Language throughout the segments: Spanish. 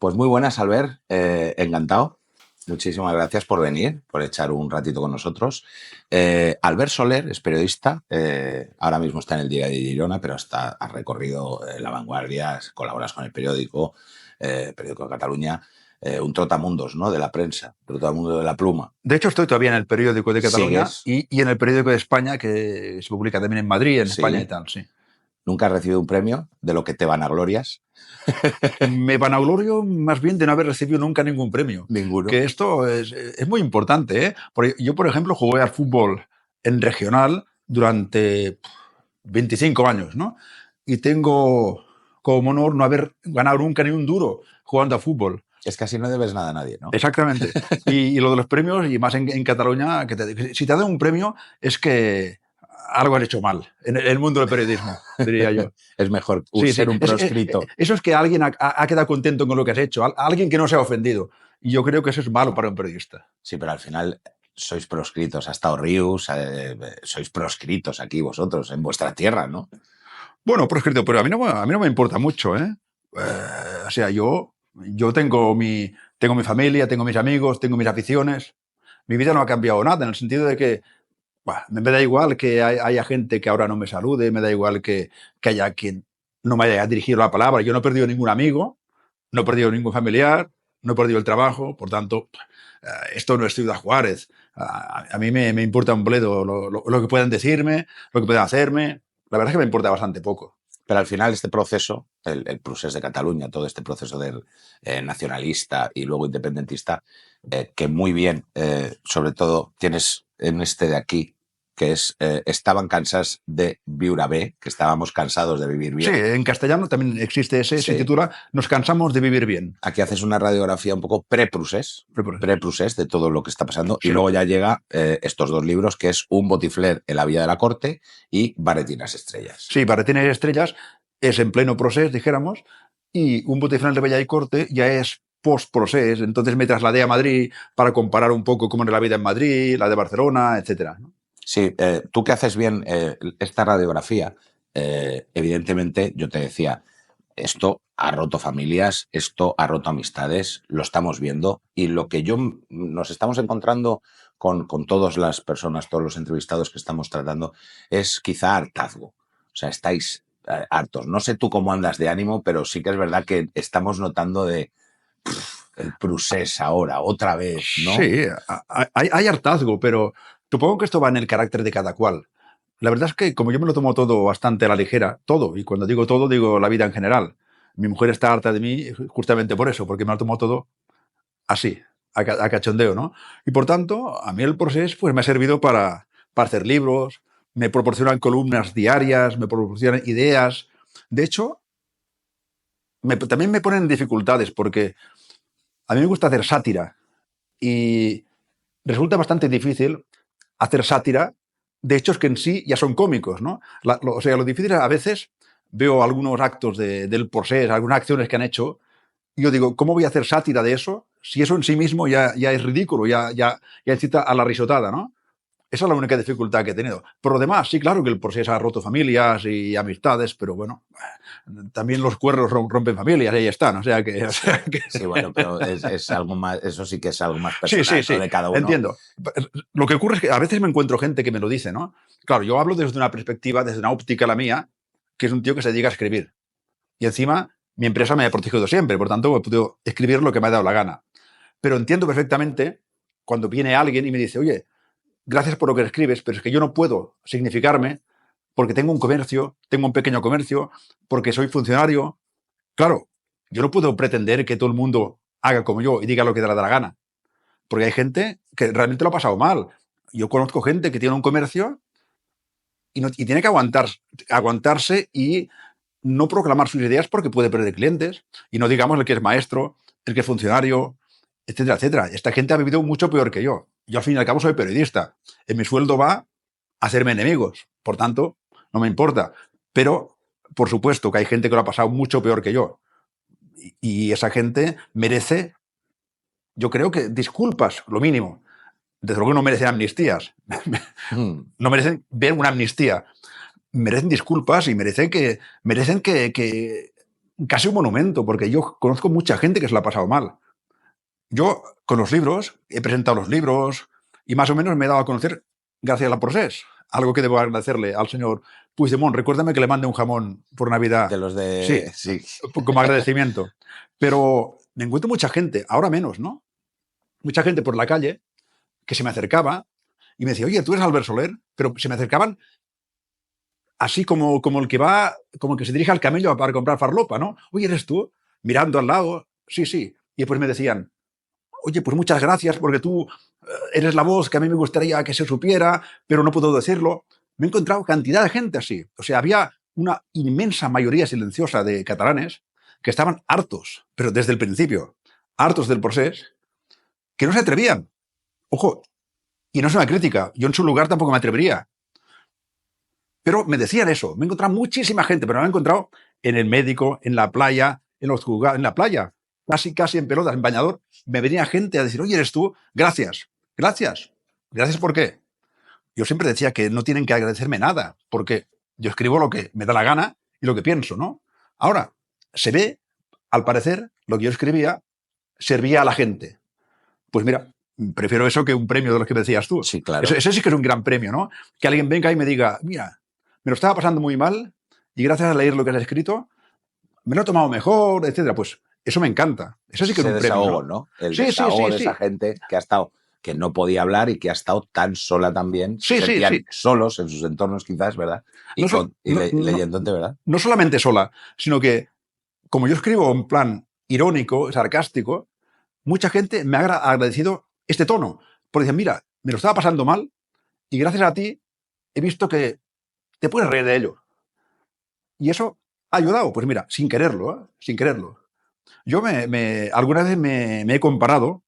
Pues muy buenas, Albert. Encantado. Muchísimas gracias por venir, por echar un ratito con nosotros. Albert Soler es periodista, ahora mismo está en el Diario de Girona, pero ha recorrido La Vanguardia, colaboras con el periódico de Cataluña, un trotamundos, ¿no?, de la prensa, trotamundos de la pluma. De hecho, estoy todavía en el periódico de Cataluña ¿Sigues? y en el periódico de España, que se publica también en Madrid, en España y tal, sí. ¿Nunca has recibido un premio de lo que te vanaglorias? Me vanaglorio más bien de no haber recibido nunca ningún premio. Ninguno. Que esto es muy importante, ¿eh? Porque yo, por ejemplo, jugué al fútbol en regional durante 25 años, ¿no? Y tengo como honor no haber ganado nunca ni un duro jugando a fútbol. Es que así no debes nada a nadie, ¿no? Exactamente. Y lo de los premios, y más en Cataluña, si te dan un premio es que algo has hecho mal en el mundo del periodismo, diría yo. Es mejor Sí, ser sí. un proscrito. Eso es que alguien ha quedado contento con lo que has hecho, alguien que no se ha ofendido. Y yo creo que eso es malo para un periodista. Sí, pero al final sois proscritos. Ha estado Rius, sois proscritos aquí vosotros, en vuestra tierra, ¿no? Bueno, proscrito, pero a mí no me importa mucho, ¿eh? O sea, yo tengo mi familia, tengo mis amigos, tengo mis aficiones. Mi vida no ha cambiado nada, en el sentido de que me da igual que haya gente que ahora no me salude, me da igual que haya quien no me haya dirigido la palabra. Yo no he perdido ningún amigo, no he perdido ningún familiar, no he perdido el trabajo, por tanto, esto no es Ciudad Juárez. A mí me importa un bledo lo que puedan decirme, lo que puedan hacerme. La verdad es que me importa bastante poco. Pero al final este proceso, el procés de Cataluña, todo este proceso del nacionalista y luego independentista, que muy bien, sobre todo tienes en este de aquí, que es estaban cansados de viure bé, que estábamos cansados de vivir bien. Sí, en castellano también existe ese, Sí. se titula Nos cansamos de vivir bien. Aquí haces una radiografía un poco pre-procés de todo lo que está pasando, Sí. Y luego ya llega estos dos libros, que es Un botifler en la vía de la corte y Barretinas estrellas. Sí, Barretinas estrellas es en pleno procés, dijéramos, y Un botifler en la vía y corte ya es post-procés. Entonces me trasladé a Madrid para comparar un poco cómo era la vida en Madrid, la de Barcelona, etcétera, ¿no? Sí, tú que haces bien esta radiografía, evidentemente yo te decía, esto ha roto familias, esto ha roto amistades, lo estamos viendo, y lo que nos estamos encontrando con todas las personas, todos los entrevistados que estamos tratando, es quizá hartazgo. O sea, estáis hartos. No sé tú cómo andas de ánimo, pero sí que es verdad que estamos notando el procés ahora, otra vez, ¿no? Sí, hay hartazgo, pero supongo que esto va en el carácter de cada cual. La verdad es que como yo me lo tomo todo bastante a la ligera, todo, y cuando digo todo, digo la vida en general. Mi mujer está harta de mí justamente por eso, porque me lo tomo todo así, a cachondeo, ¿no? Y por tanto, a mí el proceso pues, me ha servido para hacer libros, me proporcionan columnas diarias, me proporcionan ideas. De hecho, también me ponen dificultades porque a mí me gusta hacer sátira y resulta bastante difícil hacer sátira de hechos que en sí ya son cómicos, ¿no? O sea, lo difícil a veces veo algunos actos del Procés, algunas acciones que han hecho, y yo digo, ¿cómo voy a hacer sátira de eso si eso en sí mismo ya es ridículo, ya incita a la risotada, ¿no? Esa es la única dificultad que he tenido. Por lo demás, sí, claro que el Procés ha roto familias y amistades, pero bueno, también los cuernos rompen familias, ahí están, o sea que... Sí, bueno, pero es algo más, eso sí que es algo más personal, Sí, ¿no?, de cada uno. entiendo. Lo que ocurre es que a veces me encuentro gente que me lo dice, ¿no? Claro, yo hablo desde una perspectiva, desde una óptica la mía, que es un tío que se dedica a escribir. Y encima, mi empresa me ha protegido siempre, por tanto, he podido escribir lo que me ha dado la gana. Pero entiendo perfectamente cuando viene alguien y me dice, oye, gracias por lo que escribes, pero es que yo no puedo significarme porque tengo un comercio, tengo un pequeño comercio, porque soy funcionario. Claro, yo no puedo pretender que todo el mundo haga como yo y diga lo que le da la gana. Porque hay gente que realmente lo ha pasado mal. Yo conozco gente que tiene un comercio y tiene que aguantarse y no proclamar sus ideas porque puede perder clientes. Y no digamos el que es maestro, el que es funcionario, etcétera, etcétera. Esta gente ha vivido mucho peor que yo. Yo al fin y al cabo soy periodista. En mi sueldo va a hacerme enemigos. Por tanto, no me importa. Pero, por supuesto, que hay gente que lo ha pasado mucho peor que yo. Y esa gente merece, yo creo que disculpas, lo mínimo. Desde luego no merecen amnistías. No merecen ver una amnistía. Merecen disculpas y merecen que casi un monumento, porque yo conozco mucha gente que se lo ha pasado mal. Yo, con los libros, he presentado los libros y más o menos me he dado a conocer gracias a la Procés. Algo que debo agradecerle al señor Puigdemont. Recuérdame que le mande un jamón por Navidad. De los Sí, de... Sí. como agradecimiento. Pero me encuentro mucha gente, ahora menos, ¿no? Mucha gente por la calle que se me acercaba y me decía, oye, tú eres Albert Soler, pero se me acercaban así como el que va, como el que se dirige al camello para comprar farlopa, ¿no? Oye, ¿eres tú? Mirando al lado, sí, sí. Y después me decían, oye, pues muchas gracias porque tú eres la voz que a mí me gustaría que se supiera, pero no puedo decirlo. Me he encontrado cantidad de gente así. O sea, había una inmensa mayoría silenciosa de catalanes que estaban hartos, pero desde el principio, hartos del procés, que no se atrevían. Ojo, y no es una crítica, yo en su lugar tampoco me atrevería. Pero me decían eso, me he encontrado muchísima gente, pero me he encontrado en el médico, en la playa, en los juzgados, en la playa, casi en pelotas, en bañador, me venía gente a decir, oye, eres tú, gracias, gracias. ¿Gracias por qué? Yo siempre decía que no tienen que agradecerme nada, porque yo escribo lo que me da la gana y lo que pienso, ¿no? Ahora, se ve, al parecer, lo que yo escribía servía a la gente. Pues mira, prefiero eso que un premio de los que me decías tú. Sí, claro. Ese sí que es un gran premio, ¿no? Que alguien venga y me diga, mira, me lo estaba pasando muy mal y gracias a leer lo que has escrito, me lo he tomado mejor, etcétera. Pues eso me encanta. Eso sí que es Ese un premio, desahogo, ¿no? ¿no? El Sí, sí, desahogo sí, de sí. esa gente que ha estado, que no podía hablar y que ha estado tan sola también, se Sí, sí, sentían sí. solos en sus entornos quizás, ¿verdad? No, Y, leyendo, ¿verdad? no solamente sola, sino que como yo escribo en plan irónico, sarcástico, mucha gente me ha agradecido este tono. Porque dicen, mira, me lo estaba pasando mal y gracias a ti he visto que te puedes reír de ello. Y eso ha ayudado, pues mira, sin quererlo, ¿eh? Sin quererlo. Yo alguna vez me he comparado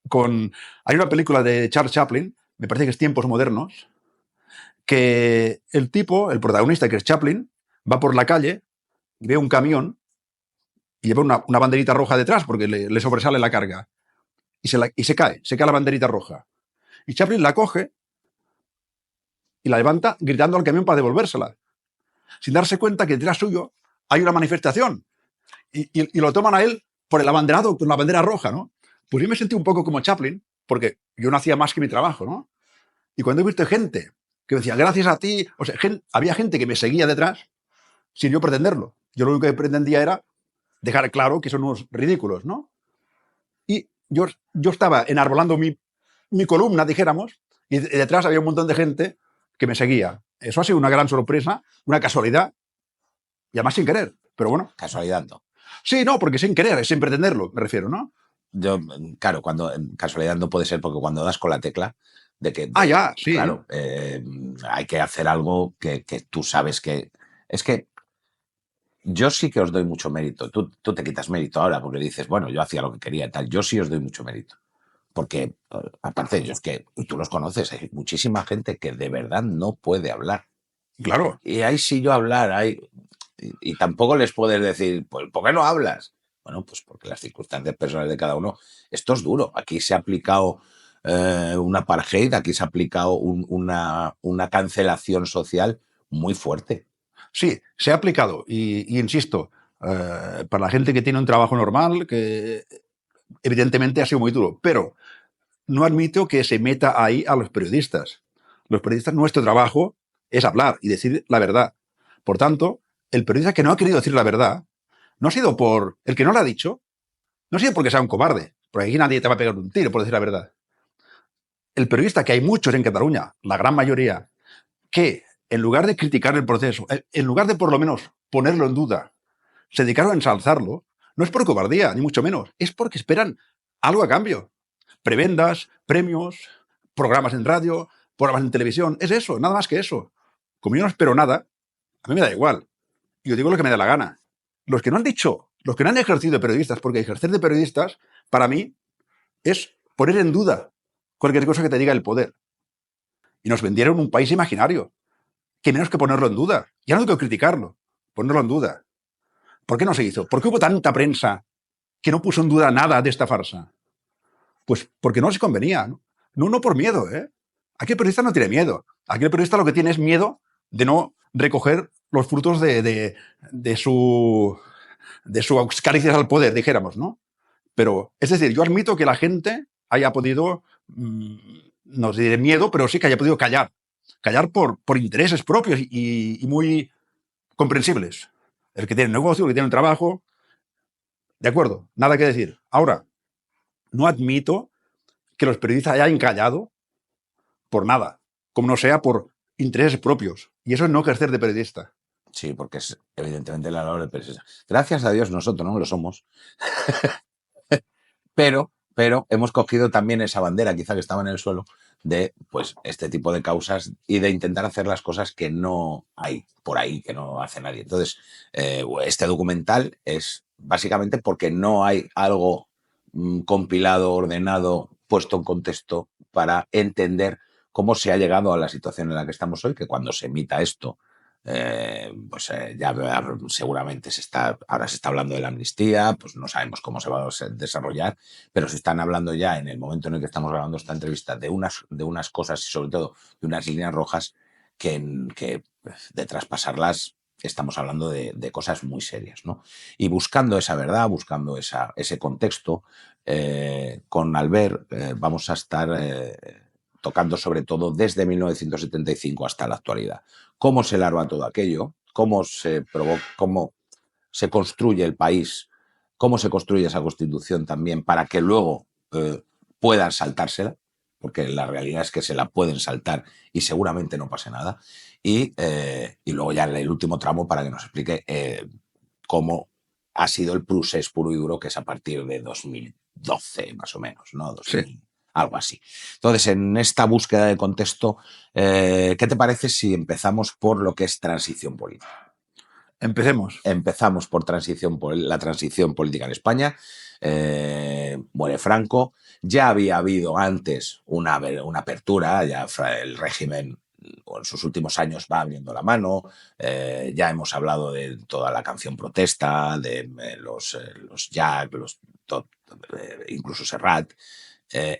con... Hay una película de Charles Chaplin, me parece que es Tiempos Modernos, que el tipo, el protagonista que es Chaplin, va por la calle, ve un camión y lleva una banderita roja detrás porque le sobresale la carga. Y se cae la banderita roja. Y Chaplin la coge y la levanta gritando al camión para devolvérsela, sin darse cuenta que detrás suyo hay una manifestación. Y lo toman a él por el abanderado con la bandera roja, ¿no? Pues yo me sentí un poco como Chaplin, porque yo no hacía más que mi trabajo, ¿no? Y cuando he visto gente que me decía, gracias a ti, o sea, había gente que me seguía detrás sin yo pretenderlo. Yo lo único que pretendía era dejar claro que son unos ridículos, ¿no? Y yo estaba enarbolando mi columna, dijéramos, y detrás había un montón de gente que me seguía. Eso ha sido una gran sorpresa, una casualidad, y además sin querer. Pero bueno. Casualidad no. Sí, no, porque sin querer, sin pretenderlo, me refiero, ¿no? Yo, claro, cuando casualidad no puede ser porque cuando das con la tecla de que, Ya, sí. claro, hay que hacer algo que tú sabes que... Es que yo sí que os doy mucho mérito. Tú te quitas mérito ahora porque dices, bueno, yo hacía lo que quería y tal. Yo sí os doy mucho mérito. Porque, aparte de ellos, que tú los conoces, hay muchísima gente que de verdad no puede hablar. Claro. Y ahí sí yo hablar, y tampoco les puedes decir, pues, ¿por qué no hablas? Bueno, pues porque las circunstancias personales de cada uno, esto es duro. Aquí se ha aplicado un apartheid, aquí se ha aplicado una cancelación social muy fuerte. Sí, se ha aplicado. Y insisto, para la gente que tiene un trabajo normal, que evidentemente ha sido muy duro, pero no admito que se meta ahí a los periodistas. Los periodistas, nuestro trabajo es hablar y decir la verdad. Por tanto, el periodista que no ha querido decir la verdad no ha sido por el que no la ha dicho, no ha sido porque sea un cobarde, porque aquí nadie te va a pegar un tiro por decir la verdad. El periodista, que hay muchos en Cataluña, la gran mayoría, que en lugar de criticar el proceso, en lugar de por lo menos ponerlo en duda, se dedicaron a ensalzarlo, no es por cobardía, ni mucho menos, es porque esperan algo a cambio. Prebendas, premios, programas en radio, programas en televisión, es eso, nada más que eso. Como yo no espero nada, a mí me da igual. Y yo digo lo que me da la gana. Los que no han dicho, los que no han ejercido de periodistas, porque ejercer de periodistas, para mí, es poner en duda cualquier cosa que te diga el poder. Y nos vendieron un país imaginario. Que menos que ponerlo en duda. Ya no tengo que criticarlo, ponerlo en duda. ¿Por qué no se hizo? ¿Por qué hubo tanta prensa que no puso en duda nada de esta farsa? Pues porque no les convenía. No por miedo, ¿eh? Aquí el periodista no tiene miedo. Aquí el periodista lo que tiene es miedo de no recoger los frutos de su de sus caricias al poder, dijéramos, ¿no? Pero, es decir, yo admito que la gente haya podido, no diré miedo, pero sí que haya podido callar. Callar por intereses propios y muy comprensibles. El que tiene un negocio, el que tiene un trabajo. De acuerdo, nada que decir. Ahora, no admito que los periodistas hayan callado por nada, como no sea por intereses propios. Y eso es no ejercer de periodista. Sí, porque es evidentemente la labor de periodista. Gracias a Dios nosotros no lo somos. Pero hemos cogido también esa bandera, quizá que estaba en el suelo, de pues este tipo de causas y de intentar hacer las cosas que no hay por ahí, que no hace nadie. Entonces, este documental es básicamente porque no hay algo compilado, ordenado, puesto en contexto para entender cómo se ha llegado a la situación en la que estamos hoy, que cuando se emita esto, ya seguramente ahora se está hablando de la amnistía, pues no sabemos cómo se va a desarrollar, pero se están hablando ya en el momento en el que estamos grabando esta entrevista de unas cosas y sobre todo de unas líneas rojas que de traspasarlas estamos hablando de cosas muy serias, ¿no? Y buscando esa verdad, buscando ese contexto, con Albert vamos a estar tocando sobre todo desde 1975 hasta la actualidad. Cómo se larva todo aquello, cómo se construye el país, cómo se construye esa constitución también para que luego puedan saltársela, porque la realidad es que se la pueden saltar y seguramente no pase nada. Y luego ya el último tramo para que nos explique cómo ha sido el procés puro y duro, que es a partir de 2012 más o menos, ¿no? 2000, Sí. algo así. Entonces, en esta búsqueda de contexto, ¿qué te parece si empezamos por lo que es transición política? Empecemos. Empezamos por la transición política en España. Muere Franco. Ya había habido antes una apertura, ya el régimen en sus últimos años va abriendo la mano. Ya hemos hablado de toda la canción protesta, de los Jack, incluso Serrat.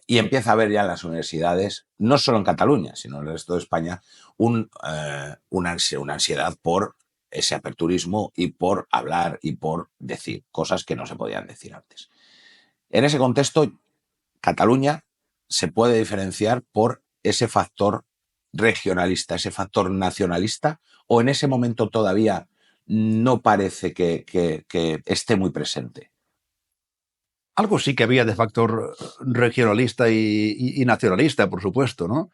Y empieza a haber ya en las universidades, no solo en Cataluña, sino en el resto de España, una ansiedad por ese aperturismo y por hablar y por decir cosas que no se podían decir antes. En ese contexto, Cataluña se puede diferenciar por ese factor regionalista, ese factor nacionalista, o en ese momento todavía no parece que esté muy presente. Algo sí que había de factor regionalista y nacionalista, por supuesto, ¿no?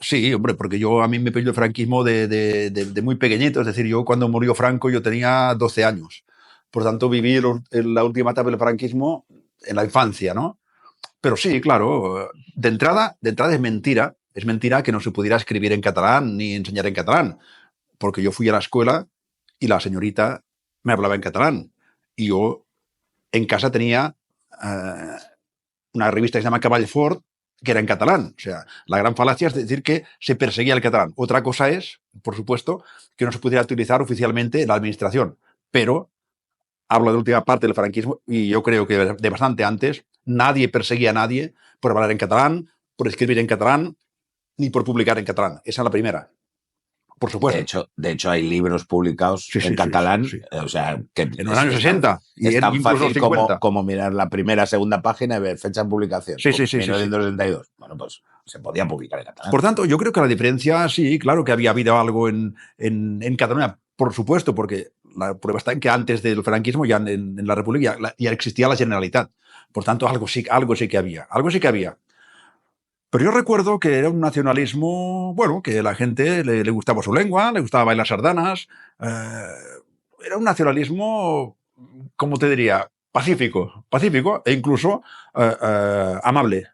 Sí, hombre, porque a mí me pilló el franquismo de muy pequeñito, es decir, yo cuando murió Franco yo tenía 12 años. Por tanto, viví la última etapa del franquismo en la infancia, ¿no? Pero sí, claro, de entrada es mentira que no se pudiera escribir en catalán ni enseñar en catalán, porque yo fui a la escuela y la señorita me hablaba en catalán y yo en casa tenía una revista que se llama Cavall Fort, que era en catalán. O sea, la gran falacia es decir que se perseguía el catalán. Otra cosa es, por supuesto, que no se pudiera utilizar oficialmente en la administración. Pero hablo de la última parte del franquismo y yo creo que de bastante antes nadie perseguía a nadie por hablar en catalán, por escribir en catalán, ni por publicar en catalán. Esa es la primera. Por supuesto. De hecho, hay libros publicados Sí, en sí, sí, catalán, sí. o sea, que En los años 60 y es tan incluso fácil los 50. como mirar la primera, segunda página y ver fecha de publicación. Sí, sí, sí, sí, sí. 1962. Bueno, pues se podía publicar en catalán. Por tanto, yo creo que la diferencia, sí, claro que había habido algo en Cataluña, por supuesto, porque la prueba está en que antes del franquismo, ya en la República, ya existía la Generalitat. Por tanto, algo sí que había. Algo sí que había. Pero yo recuerdo que era un nacionalismo, bueno, que a la gente le gustaba su lengua, le gustaba bailar sardanas. Era un nacionalismo, ¿cómo te diría? Pacífico e incluso amable.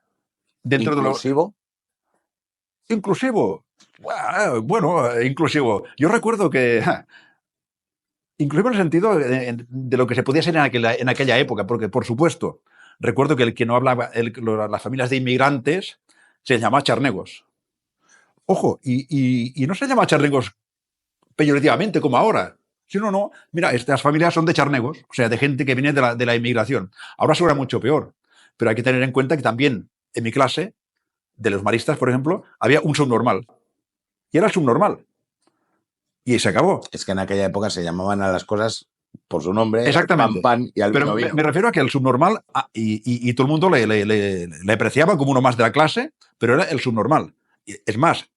Dentro de lo Inclusivo. inclusivo. Bueno, inclusivo. Yo recuerdo que inclusivo en el sentido de lo que se podía ser en aquella época, porque por supuesto, recuerdo que el que no hablaba, las familias de inmigrantes se llamaba charnegos. Ojo, y no se llama charnegos peyorativamente como ahora. Si no, mira, estas familias son de charnegos, o sea, de gente que viene de la inmigración. Ahora suena mucho peor, pero hay que tener en cuenta que también en mi clase, de los maristas, por ejemplo, había un subnormal. Y era el subnormal. Y se acabó. Es que en aquella época se llamaban a las cosas por su nombre, Exactamente. pan y al Pero vino vino. me refiero a que el subnormal, y todo el mundo le apreciaba como uno más de la clase, pero era el subnormal. Es más,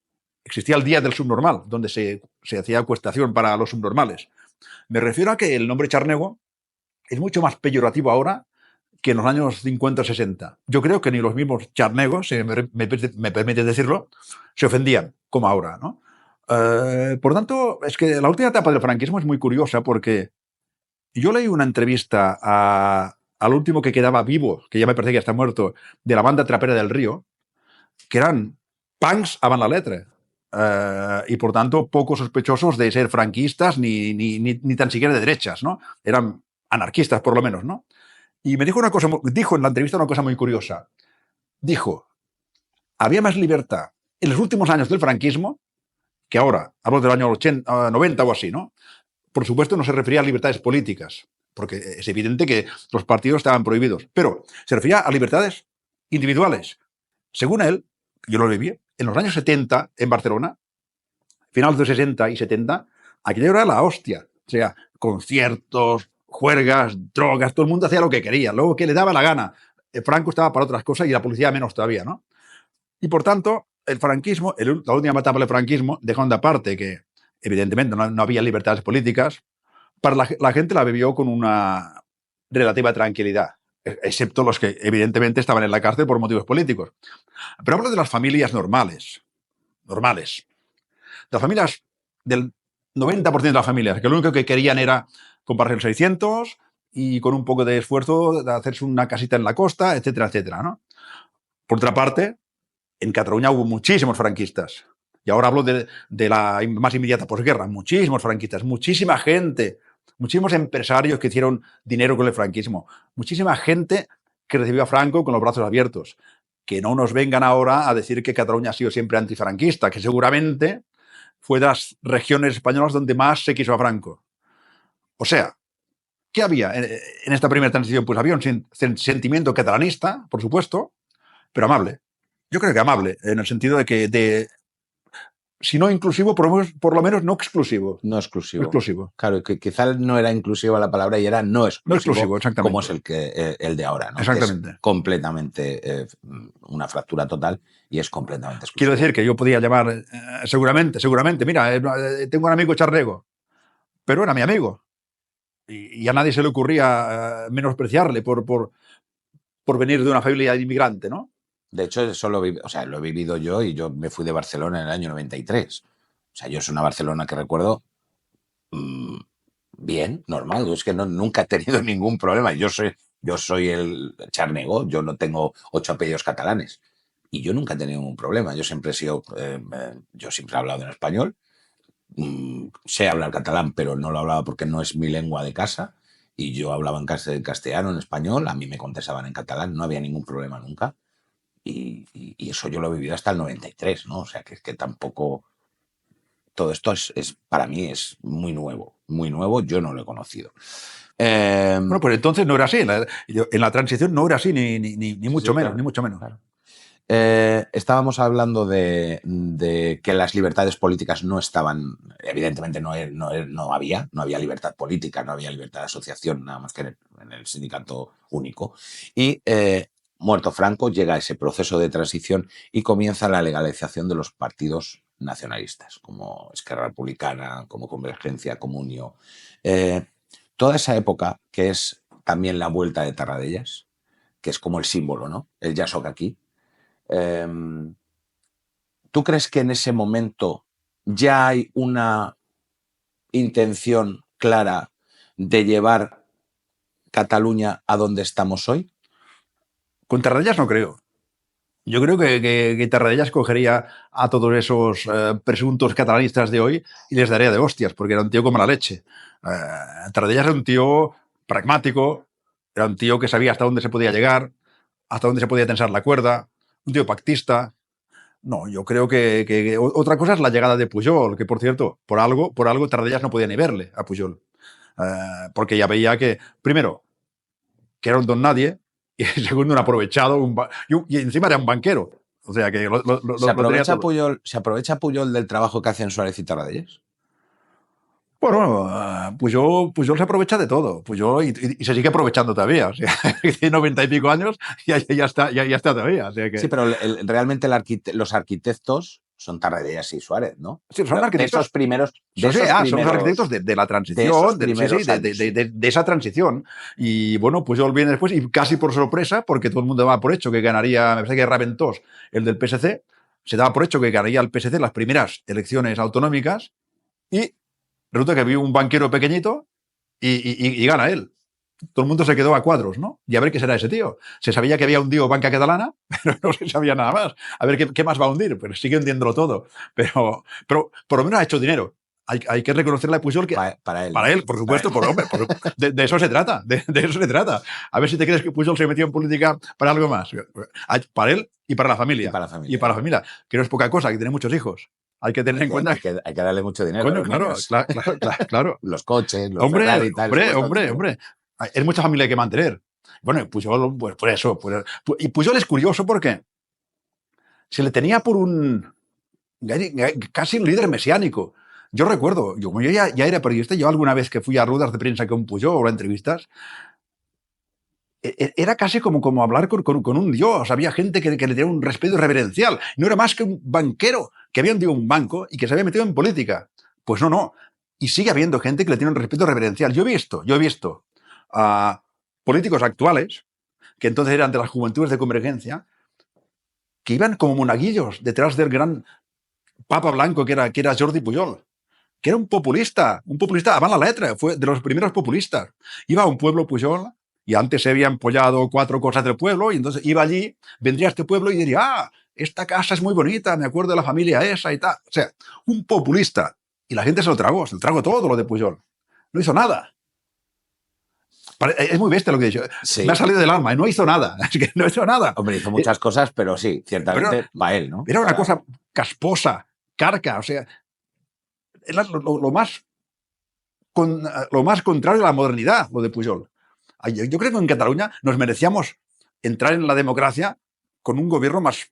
existía el Día del Subnormal, donde se hacía acuestación para los subnormales. Me refiero a que el nombre charnego es mucho más peyorativo ahora que en los años 50 o 60. Yo creo que ni los mismos charnegos, si me permite decirlo, se ofendían como ahora, ¿no? Por tanto, es que la última etapa del franquismo es muy curiosa porque yo leí una entrevista al último que quedaba vivo, que ya me parece que está muerto, de la banda trapera del Río, que eran punks avant la letra. Y por tanto, poco sospechosos de ser franquistas ni tan siquiera de derechas, ¿no? Eran anarquistas, por lo menos, ¿no? Y me dijo dijo en la entrevista una cosa muy curiosa. Dijo, había más libertad en los últimos años del franquismo que ahora. Hablo del año 80, 90 o así, ¿no? Por supuesto, no se refería a libertades políticas, porque es evidente que los partidos estaban prohibidos, pero se refería a libertades individuales. Según él, yo lo viví, en los años 70 en Barcelona, finales de 60 y 70, aquello era la hostia. O sea, conciertos, juergas, drogas, todo el mundo hacía lo que quería, luego que le daba la gana. Franco estaba para otras cosas y la policía menos todavía, ¿no? Y por tanto, el franquismo, la última etapa del franquismo, dejando aparte que evidentemente no había libertades políticas, para la gente la vivió con una relativa tranquilidad, excepto los que evidentemente estaban en la cárcel por motivos políticos. Pero hablo de las familias normales. De las familias, del 90% de las familias, que lo único que querían era comprarse el 600 y con un poco de esfuerzo de hacerse una casita en la costa, etcétera, etcétera, ¿no? Por otra parte, en Cataluña hubo muchísimos franquistas. Y ahora hablo de la más inmediata posguerra. Muchísimos franquistas, muchísima gente, muchísimos empresarios que hicieron dinero con el franquismo, muchísima gente que recibió a Franco con los brazos abiertos. Que no nos vengan ahora a decir que Cataluña ha sido siempre antifranquista, que seguramente fue de las regiones españolas donde más se quiso a Franco. O sea, ¿qué había en esta primera transición? Pues había un sentimiento catalanista, por supuesto, pero amable. Yo creo que amable, en el sentido de que si no inclusivo, por lo menos no exclusivo. No exclusivo. No exclusivo. Claro, que quizá no era inclusiva la palabra y era no exclusivo. No exclusivo, exactamente. Como es el de ahora, ¿no? Exactamente. Que es completamente una fractura total y es completamente exclusivo. Quiero decir que yo podía llamar, seguramente, mira, tengo un amigo charrego, pero era mi amigo. Y a nadie se le ocurría menospreciarle por venir de una familia de inmigrante, ¿no? De hecho, eso lo he vivido yo y yo me fui de Barcelona en el año 93. O sea, yo es una Barcelona que recuerdo bien, normal. Yo es que nunca he tenido ningún problema. Yo soy el charnego, yo no tengo 8 apellidos catalanes. Y yo nunca he tenido ningún problema. Yo siempre he sido, yo siempre he hablado en español. Sé hablar catalán, pero no lo hablaba porque no es mi lengua de casa. Y yo hablaba en castellano, en español. A mí me contestaban en catalán. No había ningún problema nunca. Y eso yo lo he vivido hasta el 93, ¿no? O sea, que es que tampoco... Todo esto para mí es muy nuevo, yo no lo he conocido. Bueno, pues entonces no era así, en la transición no era así, ni mucho Sí, menos, claro, ni mucho menos. Claro. Estábamos hablando de que las libertades políticas no estaban, evidentemente no había libertad política, no había libertad de asociación, nada más que en el sindicato único. Y muerto Franco, llega ese proceso de transición y comienza la legalización de los partidos nacionalistas, como Esquerra Republicana, como Convergencia, Comunio. Toda esa época, que es también la vuelta de Tarradellas, que es como el símbolo, ¿no? El ya soc aquí. ¿Tú crees que en ese momento ya hay una intención clara de llevar Cataluña a donde estamos hoy? Con Tarradellas no creo. Yo creo que Tarradellas cogería a todos esos presuntos catalanistas de hoy y les daría de hostias, porque era un tío como la leche. Tarradellas era un tío pragmático, era un tío que sabía hasta dónde se podía llegar, hasta dónde se podía tensar la cuerda, un tío pactista. No, yo creo que otra cosa es la llegada de Pujol, que por cierto, por algo Tarradellas no podía ni verle a Pujol. Porque ya veía que, primero, que era un don nadie, y segundo, un aprovechado, y encima era un banquero. O sea que ¿Se aprovecha Pujol del trabajo que hacen Suárez y Tarradellas? Bueno, Pujol se aprovecha de todo. Pujol y se sigue aprovechando todavía. O sea, tiene 90 y pico años y ya está todavía. O sea Sí, que, pero realmente los arquitectos son Tarradellas y Suárez, ¿no? sí, son Pero arquitectos. Son los arquitectos de la de esos transición, primeros años, sí. de esa transición. Y bueno, Pujol viene después y casi por sorpresa, porque todo el mundo daba por hecho que ganaría, me parece que Raventós, el del PSC, se daba por hecho que ganaría el PSC las primeras elecciones autonómicas y resulta que había un banquero pequeñito y gana él. Todo el mundo se quedó a cuadros, ¿no? Y a ver qué será ese tío. Se sabía que había hundido Banca Catalana, pero no se sabía nada más. A ver qué más va a hundir, pero sigue hundiéndolo todo. Pero por lo menos ha hecho dinero. Hay que reconocerle a Pujol que... Para él, Para ¿no? él, por supuesto, de eso se trata, de eso se trata. A ver si te crees que Pujol se metió en política para algo más. Para él y para la familia. Y para la familia. Y para la familia, que no es poca cosa, que tiene muchos hijos. Hay que tener en cuenta... Hay que darle mucho dinero. Coño, claro. Los coches, los Hombre, Ferrari y tal. hombre. Es mucha familia que mantener. Bueno, Pujol, pues por eso. Y Pujol es curioso porque se le tenía por casi un líder mesiánico. Yo recuerdo, como yo ya era periodista, yo alguna vez que fui a ruedas de prensa con Pujol o a entrevistas, era casi como hablar con un dios. Había gente que le tenía un respeto reverencial. No era más que un banquero que había hundido un banco y que se había metido en política. Pues no. Y sigue habiendo gente que le tiene un respeto reverencial. Yo he visto a políticos actuales, que entonces eran de las juventudes de Convergencia, que iban como monaguillos detrás del gran papa blanco que era Jordi Pujol, que era un populista a mala letra, fue de los primeros populistas. Iba a un pueblo Pujol y antes se habían apoyado 4 cosas del pueblo y entonces iba allí, vendría a este pueblo y diría, esta casa es muy bonita, me acuerdo de la familia esa y tal. O sea, un populista. Y la gente se lo tragó todo lo de Pujol. No hizo nada. Es muy bestia lo que he dicho. Sí. Me ha salido del alma y no hizo nada. Es que no hizo nada. Hombre, hizo muchas cosas, pero sí, ciertamente para él, ¿no? Era una cosa casposa, carca, o sea, era lo más contrario a la modernidad, lo de Pujol. Yo creo que en Cataluña nos merecíamos entrar en la democracia con un gobierno más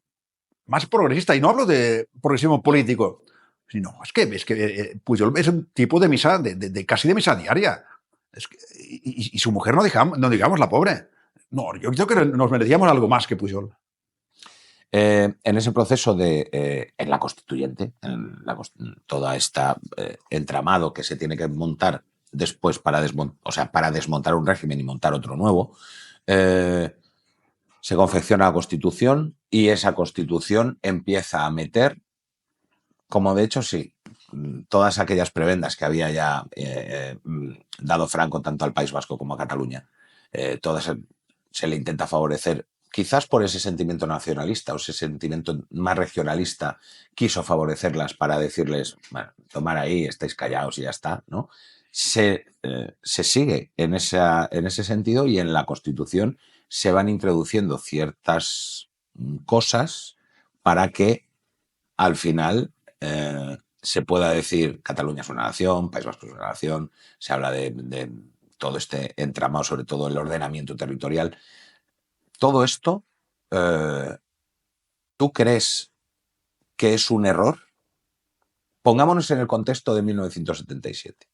progresista. Y no hablo de progresismo político, sino es que Pujol es un tipo de misa, casi de misa diaria. Y su mujer, no digamos la pobre. No, yo creo que nos merecíamos algo más que Pujol. En ese proceso en la constituyente, toda esta entramado que se tiene que montar después para desmontar un régimen y montar otro nuevo, se confecciona la Constitución y esa Constitución empieza a meter, como de hecho sí, todas aquellas prebendas que había ya dado Franco tanto al País Vasco como a Cataluña, todas se le intenta favorecer. Quizás por ese sentimiento nacionalista o ese sentimiento más regionalista quiso favorecerlas para decirles, bueno, tomar ahí, estáis callados y ya está, ¿no? Se sigue en ese sentido y en la Constitución se van introduciendo ciertas cosas para que al final se pueda decir Cataluña es una nación, País Vasco es una nación, se habla de todo este entramado, sobre todo el ordenamiento territorial. Todo esto, ¿tú crees que es un error? Pongámonos en el contexto de 1977.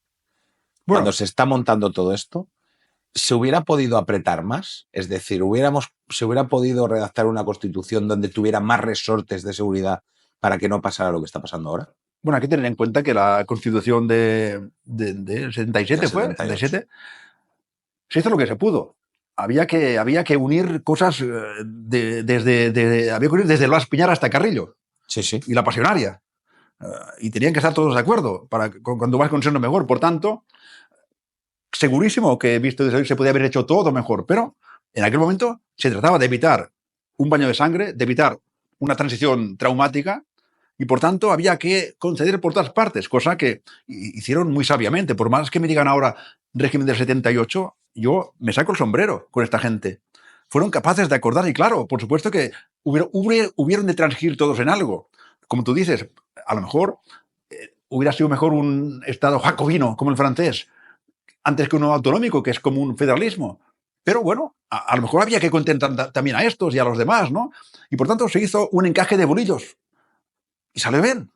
Bueno, cuando se está montando todo esto, ¿se hubiera podido apretar más? Es decir, ¿se hubiera podido redactar una constitución donde tuviera más resortes de seguridad para que no pasara lo que está pasando ahora? Bueno, hay que tener en cuenta que la constitución de 77 fue, 77, se hizo lo que se pudo. Había que unir cosas había que unir desde Loas Piñar hasta Carrillo. Sí. Y la Pasionaria. Y tenían que estar todos de acuerdo cuando vas consiguiendo mejor. Por tanto, segurísimo que visto desde hoy se podía haber hecho todo mejor, pero en aquel momento se trataba de evitar un baño de sangre, de evitar una transición traumática y por tanto había que conceder por todas partes, cosa que hicieron muy sabiamente. Por más que me digan ahora régimen del 78, yo me saco el sombrero con esta gente. Fueron capaces de acordar y claro, por supuesto que hubieron de transigir todos en algo. Como tú dices, a lo mejor hubiera sido mejor un Estado jacobino como el francés, antes que uno autonómico, que es como un federalismo. Pero bueno, a lo mejor había que contentar también a estos y a los demás, ¿no? Y por tanto se hizo un encaje de bolillos. Y salió bien.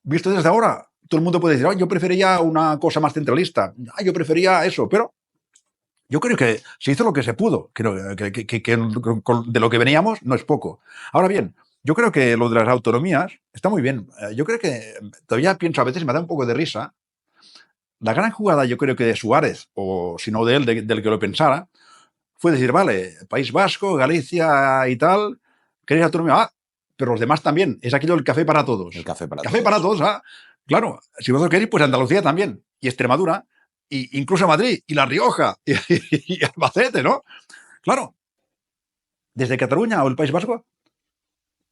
Visto desde ahora, todo el mundo puede decir, oh, yo prefería una cosa más centralista, yo prefería eso, pero yo creo que se hizo lo que se pudo. Creo que de lo que veníamos no es poco. Ahora bien, yo creo que lo de las autonomías está muy bien. Yo creo que todavía pienso, a veces me da un poco de risa. La gran jugada, yo creo que de Suárez, o si no de él, del que lo pensara, fue decir, vale, País Vasco, Galicia y tal, ¿queréis autonomía? Ah, pero los demás también. Es aquello del café para todos. El café para Café todos. para todos, ah. Claro, si vosotros queréis, pues Andalucía también. Y Extremadura, y incluso Madrid, y La Rioja, y Albacete, ¿no? Claro. Desde Cataluña o el País Vasco,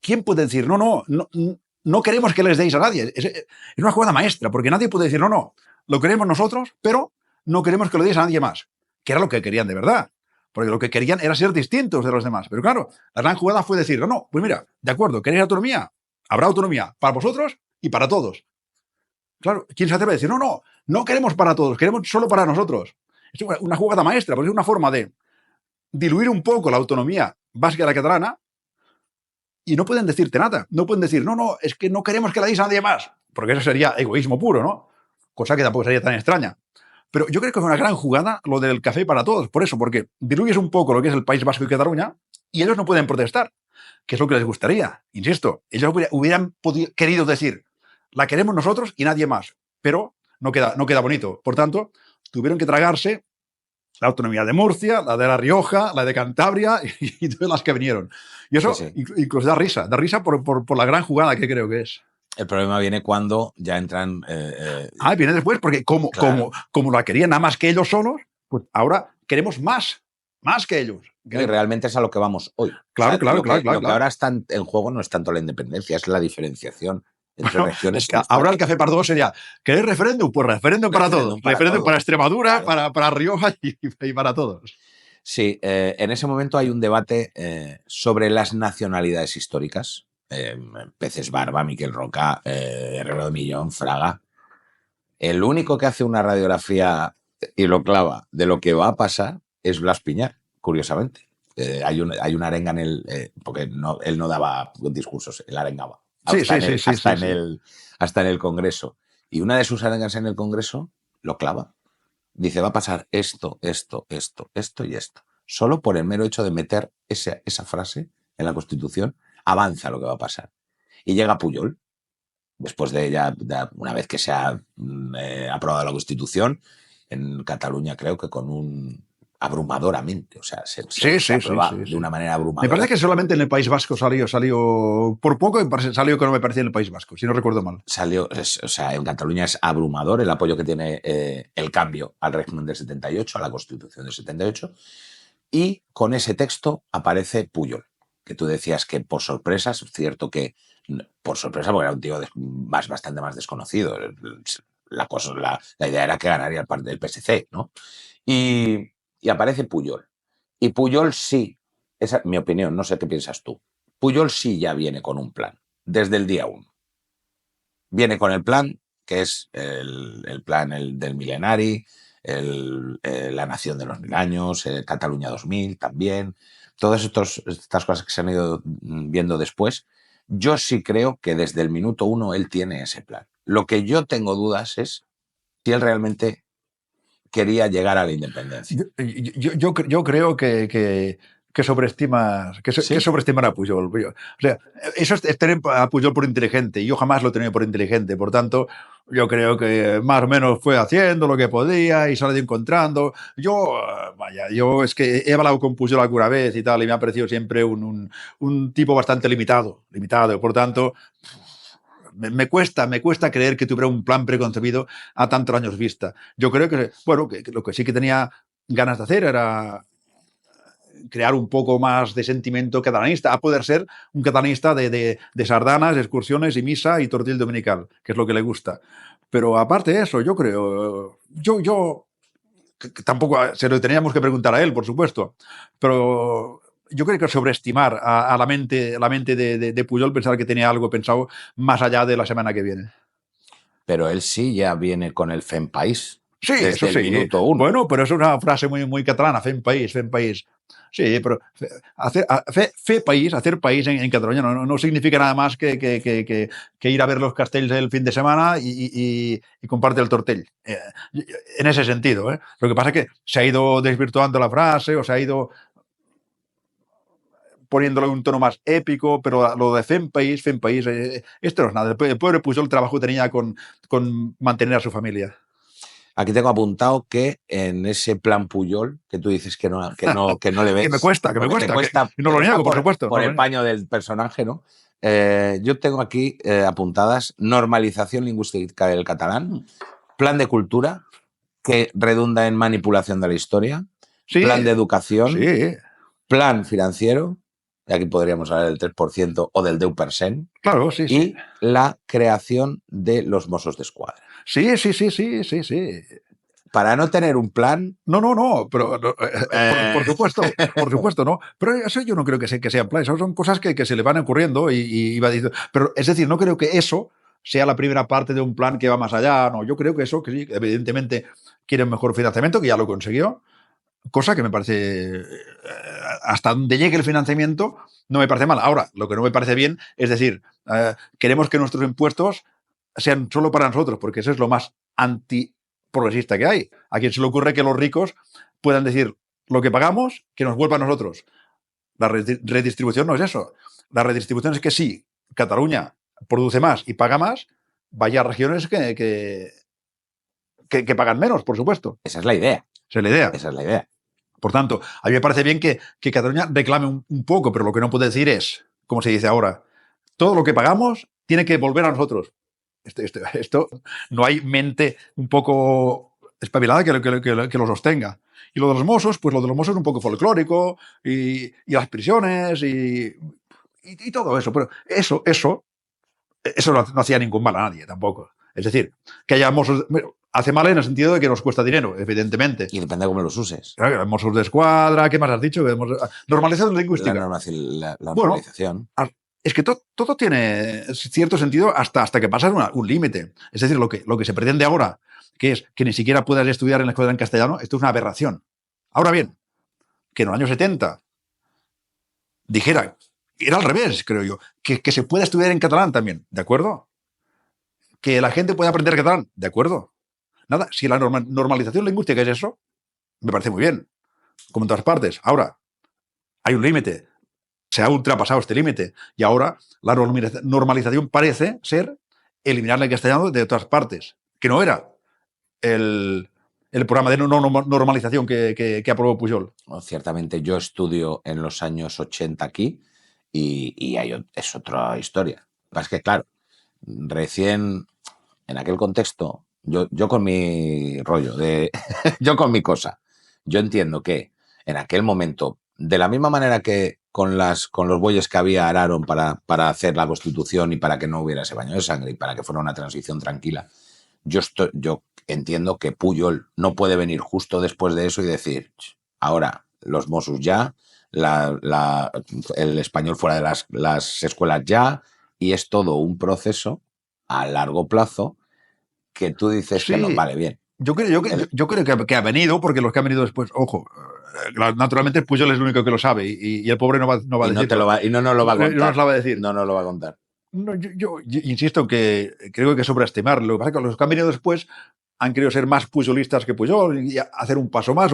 ¿quién puede decir, no queremos que les deis a nadie? Es una jugada maestra, porque nadie puede decir, no, lo queremos nosotros, pero no queremos que lo deis a nadie más. Que era lo que querían de verdad. Porque lo que querían era ser distintos de los demás. Pero claro, la gran jugada fue decir, pues mira, de acuerdo, ¿queréis autonomía? Habrá autonomía para vosotros y para todos. Claro, ¿quién se atreve a decir, no queremos para todos, queremos solo para nosotros? Es una jugada maestra, porque es una forma de diluir un poco la autonomía vasca y la catalana y no pueden decirte nada. No pueden decir, es que no queremos que la deis a nadie más, porque eso sería egoísmo puro, ¿no? Cosa que tampoco sería tan extraña. Pero yo creo que fue una gran jugada lo del café para todos, por eso, porque diluyes un poco lo que es el País Vasco y Cataluña y ellos no pueden protestar, que es lo que les gustaría. Insisto, ellos hubieran querido decir, la queremos nosotros y nadie más, pero no queda bonito. Por tanto, tuvieron que tragarse la autonomía de Murcia, la de La Rioja, la de Cantabria y todas las que vinieron. Y eso Sí. incluso da risa por la gran jugada que creo que es. El problema viene cuando ya entran... Viene después, porque claro. como la querían nada más que ellos solos, pues ahora queremos más que ellos. Y realmente es a lo que vamos hoy. Claro, O sea, claro. Lo que ahora está en juego no es tanto la independencia, es la diferenciación entre regiones. Es que ahora el café para todos sería, ¿queréis referéndum? Pues referéndum para todos. Referéndum para Extremadura, claro. para Rioja y para todos. Sí, en ese momento hay un debate sobre las nacionalidades históricas. Peces Barba, Miquel Roca, Herrero de Millón, Fraga. El único que hace una radiografía y lo clava de lo que va a pasar es Blas Piñar, curiosamente. Hay una arenga en el... porque él no daba discursos, él arengaba. Hasta en el Congreso. Y una de sus arengas en el Congreso lo clava. Dice, va a pasar esto y esto. Solo por el mero hecho de meter esa frase en la Constitución, avanza lo que va a pasar. Y llega Pujol, después de ya, una vez que se ha aprobado la Constitución, en Cataluña creo que con un abrumadoramente, o sea, se aprueba de una manera abrumadora. Me parece que solamente en el País Vasco salió por poco, salió que no me parecía en el País Vasco, si no recuerdo mal. O sea, en Cataluña es abrumador el apoyo que tiene el cambio al régimen del 78, a la Constitución del 78, y con ese texto aparece Pujol, que tú decías que por sorpresa, es cierto que por sorpresa, porque era un tío bastante más desconocido. La idea era que ganaría el PSC, ¿no? Y aparece Pujol. Y Pujol sí, esa es mi opinión, no sé qué piensas tú. Pujol sí ya viene con un plan, desde el día 1. Viene con el plan, que es el plan del Milenari, la Nación de los 1000 años, Cataluña 2000 también, todas estas cosas que se han ido viendo después. Yo sí creo que desde el minuto 1 él tiene ese plan. Lo que yo tengo dudas es si él realmente quería llegar a la independencia. Yo creo que sobreestimas a Pujol. O sea, eso es tener a Pujol por inteligente. Yo jamás lo he tenido por inteligente. Por tanto, yo creo que más o menos fue haciendo lo que podía y se lo ha ido encontrando. Yo es que he hablado con Pujol alguna vez y tal, y me ha parecido siempre un tipo bastante limitado. Por tanto, me cuesta creer que tuviera un plan preconcebido a tantos años vista. Yo creo que lo que sí que tenía ganas de hacer era crear un poco más de sentimiento catalanista, a poder ser un catalanista de sardanas, excursiones y misa y tortilla dominical, que es lo que le gusta. Pero aparte de eso, yo creo, que tampoco se lo teníamos que preguntar a él, por supuesto, pero yo creo que sobreestimar a la mente de Pujol, pensar que tenía algo pensado más allá de la semana que viene. Pero él sí ya viene con el Fem País. Sí, desde eso sí. El minuto 1. Bueno, pero es una frase muy, muy catalana, Fem País. Sí, pero hacer país en Cataluña no significa nada más que ir a ver los castells el fin de semana y comparte el tortell. En ese sentido. Lo que pasa es que se ha ido desvirtuando la frase o se ha ido poniéndole un tono más épico, pero lo de fem país, esto no es nada. El pobre Pujol trabajo tenía con mantener a su familia. Aquí tengo apuntado que en ese plan Puyol, que tú dices que no le ves. Que me cuesta. Te no lo niego, por supuesto. Por el paño del personaje, ¿no? Yo tengo aquí apuntadas normalización lingüística del catalán, plan de cultura, que redunda en manipulación de la historia, Sí, plan de educación, sí. plan financiero, y aquí podríamos hablar del 3% o del 10%, Claro, sí, y sí. la creación de los Mossos d'Esquadra. Sí. Para no tener un plan. No, pero por supuesto, no. Pero eso yo no creo que sea en plan, eso son cosas que se le van ocurriendo y va diciendo. Pero es decir, no creo que eso sea la primera parte de un plan que va más allá. No, yo creo que eso, que sí, evidentemente quiere un mejor financiamiento, que ya lo consiguió, cosa que me parece, hasta donde llegue el financiamiento, no me parece mal. Ahora, lo que no me parece bien es decir, queremos que nuestros impuestos sean solo para nosotros, porque eso es lo más antiprogresista que hay. A quien se le ocurre que los ricos puedan decir lo que pagamos, que nos vuelva a nosotros. La redistribución no es eso. La redistribución es que sí, Cataluña produce más y paga más, vaya a regiones que pagan menos, por supuesto. Esa es la idea. Esa es la idea. Esa es la idea. Por tanto, a mí me parece bien que Cataluña reclame un poco, pero lo que no puede decir es, como se dice ahora, todo lo que pagamos tiene que volver a nosotros. Esto no hay mente un poco espabilada que lo sostenga. Y lo de los Mossos, pues lo de los Mossos es un poco folclórico y las prisiones y todo eso. Pero eso no hacía ningún mal a nadie tampoco. Es decir, que haya Mossos... Hace mal en el sentido de que nos cuesta dinero, evidentemente. Y depende de cómo los uses. Claro, Mossos d'Esquadra, ¿qué más has dicho? Normalización lingüística. La normalización. Bueno, es que todo tiene cierto sentido hasta que pasa un límite. Es decir, lo que se pretende ahora, que es que ni siquiera puedas estudiar en la escuela en castellano, esto es una aberración. Ahora bien, que en los años 70 dijera, era al revés, creo yo, que se pueda estudiar en catalán también, ¿de acuerdo? Que la gente pueda aprender catalán, ¿de acuerdo? Nada, si la normalización lingüística es eso, me parece muy bien, como en todas partes. Ahora, hay un límite. Se ha ultrapasado este límite y ahora la normalización parece ser eliminar el castellano de todas partes, que no era el programa de normalización que aprobó Pujol. Ciertamente yo estudio en los años 80 aquí y es otra historia. Es que, claro, recién en aquel contexto, yo con mi rollo, yo con mi cosa, yo entiendo que en aquel momento, de la misma manera que con los bueyes que había araron para hacer la Constitución y para que no hubiera ese baño de sangre y para que fuera una transición tranquila, yo entiendo que Pujol no puede venir justo después de eso y decir, ahora los Mossos ya, el español fuera de las escuelas ya, y es todo un proceso a largo plazo que tú dices Sí, que no, vale, bien. Yo creo que ha venido, porque los que han venido después, ojo, naturalmente Pujol es el único que lo sabe y el pobre no va a decir. Y no nos lo va a contar. No nos lo va a decir. No nos lo va a contar. No, yo insisto que creo que sobreestimar. Lo que pasa es que los que han venido después han querido ser más pujolistas que Pujol y hacer un paso más,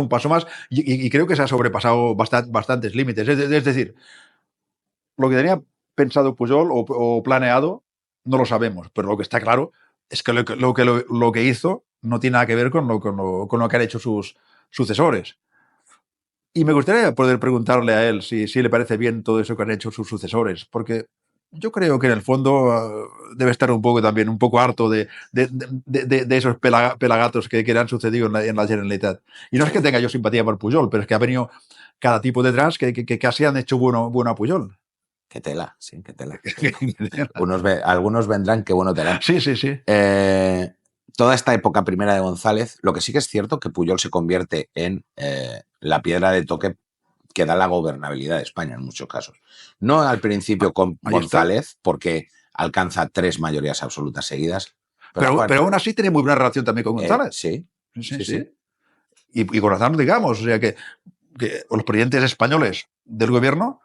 y creo que se ha sobrepasado bastantes límites. Es decir, lo que tenía pensado Pujol o planeado no lo sabemos, pero lo que está claro es que lo que hizo no tiene nada que ver con lo que han hecho sus sucesores. Y me gustaría poder preguntarle a él si le parece bien todo eso que han hecho sus sucesores, porque yo creo que en el fondo debe estar un poco harto de esos pelagatos que le han sucedido en la Generalitat. Y no es que tenga yo simpatía por Pujol, pero es que ha venido cada tipo detrás que casi han hecho bueno a Pujol. Qué tela, sí, qué tela. Algunos vendrán, qué bueno tela. Sí. Toda esta época primera de González, lo que sí que es cierto que Pujol se convierte en la piedra de toque que da la gobernabilidad de España en muchos casos. No al principio con González, porque alcanza 3 mayorías absolutas seguidas. Pero aún así tiene muy buena relación también con González. Sí. Y con Aznar, digamos, o sea que que los presidentes españoles del gobierno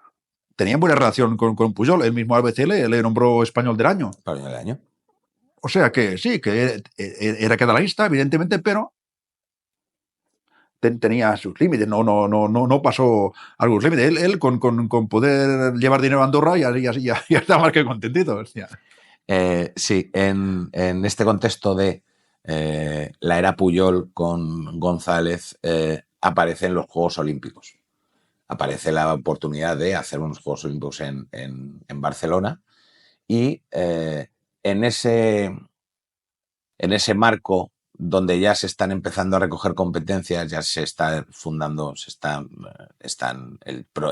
tenían buena relación con Pujol. El mismo ABC le nombró español del año. Español del año. O sea que sí, que era catalanista, evidentemente, pero tenía sus límites, no pasó algunos límites. Él con poder llevar dinero a Andorra ya está más que contentito. Hostia. Sí, en este contexto de la era Pujol con González aparecen los Juegos Olímpicos. Aparece la oportunidad de hacer unos Juegos Olímpicos en Barcelona y en ese marco donde ya se están empezando a recoger competencias, ya se está fundando,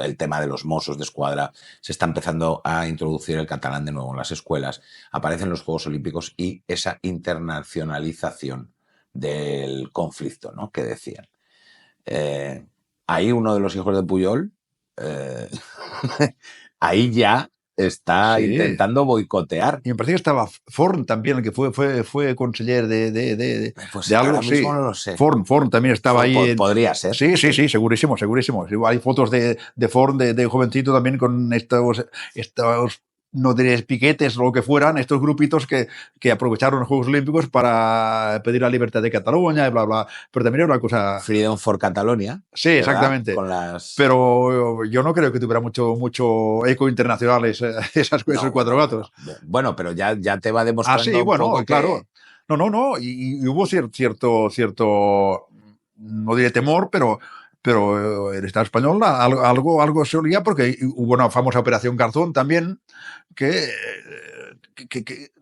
el tema de los Mossos de Escuadra, se está empezando a introducir el catalán de nuevo en las escuelas, aparecen los Juegos Olímpicos y esa internacionalización del conflicto, ¿no?, que decían. Ahí uno de los hijos de Pujol, ahí ya está intentando boicotear. Y me parece que estaba Forn también, el que fue conseller de algo. Ahora mismo no lo sé. Forn también estaba ahí. Podría ser. Sí, segurísimo. Hay fotos de Forn, de jovencito también con estos no diré piquetes o lo que fueran, estos grupitos que aprovecharon los Juegos Olímpicos para pedir la libertad de Cataluña y bla, bla. Pero también era una cosa... Freedom for Catalonia. Sí, ¿verdad? Exactamente. Pero yo no creo que tuviera mucho eco internacional esos cuatro gatos. Bueno, pero ya te va demostrando sí, bueno, claro. No. Y hubo cierto, no diré temor, pero el Estado español algo se olía porque hubo una famosa Operación Garzón también que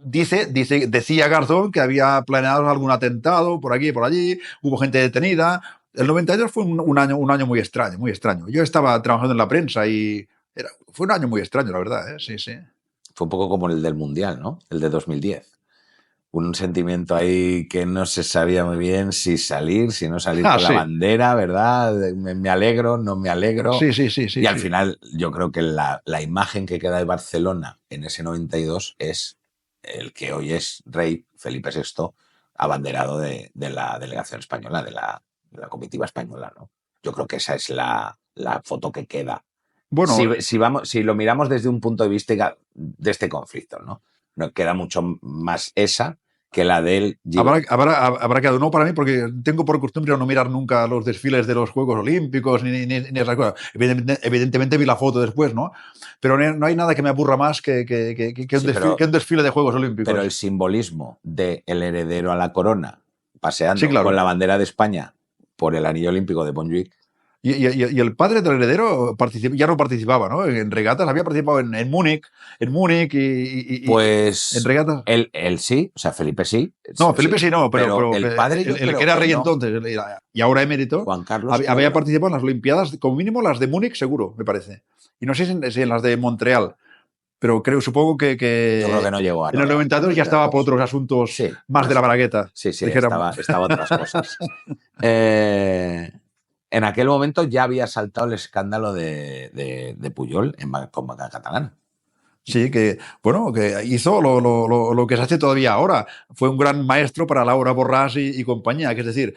decía Garzón que había planeado algún atentado por aquí y por allí, hubo gente detenida. El 92 fue un año muy extraño. Yo estaba trabajando en la prensa y fue un año muy extraño, la verdad, ¿eh? Sí. Fue un poco como el del Mundial, ¿no? El de 2010. Un sentimiento ahí que no se sabía muy bien si salir, si no salir con la bandera, ¿verdad? Me alegro, no me alegro. Sí. Y al final yo creo que la imagen que queda de Barcelona en ese 92 es el que hoy es rey, Felipe VI, abanderado de la delegación española, de la comitiva española, ¿no? Yo creo que esa es la foto que queda. Bueno, si lo miramos desde un punto de vista de este conflicto, ¿no? Nos queda mucho más esa que la de él. Habrá quedado, no para mí, porque tengo por costumbre no mirar nunca los desfiles de los Juegos Olímpicos ni esas cosas. Evidentemente vi la foto después, ¿no? Pero no hay nada que me aburra más que un desfile de Juegos Olímpicos. Pero el simbolismo del heredero a la corona paseando con la bandera de España por el anillo olímpico de Montjuic. Y el padre del heredero ya no participaba, ¿no? En regatas, había participado en Múnich pues en regatas. Él sí, o sea, Felipe sí. No, Felipe sí no, pero el padre el que era rey entonces y ahora emérito, Juan Carlos había participado en las Olimpiadas, como mínimo las de Múnich seguro, me parece. Y no sé si en las de Montreal. Pero supongo que yo creo que no llegó a en el 92 ya estaba por otros asuntos más de la bragueta. Sí, estaba otras cosas. En aquel momento ya había saltado el escándalo de Pujol con Banca Catalana. Sí, que hizo lo que se hace todavía ahora. Fue un gran maestro para Laura Borràs y compañía, que es decir,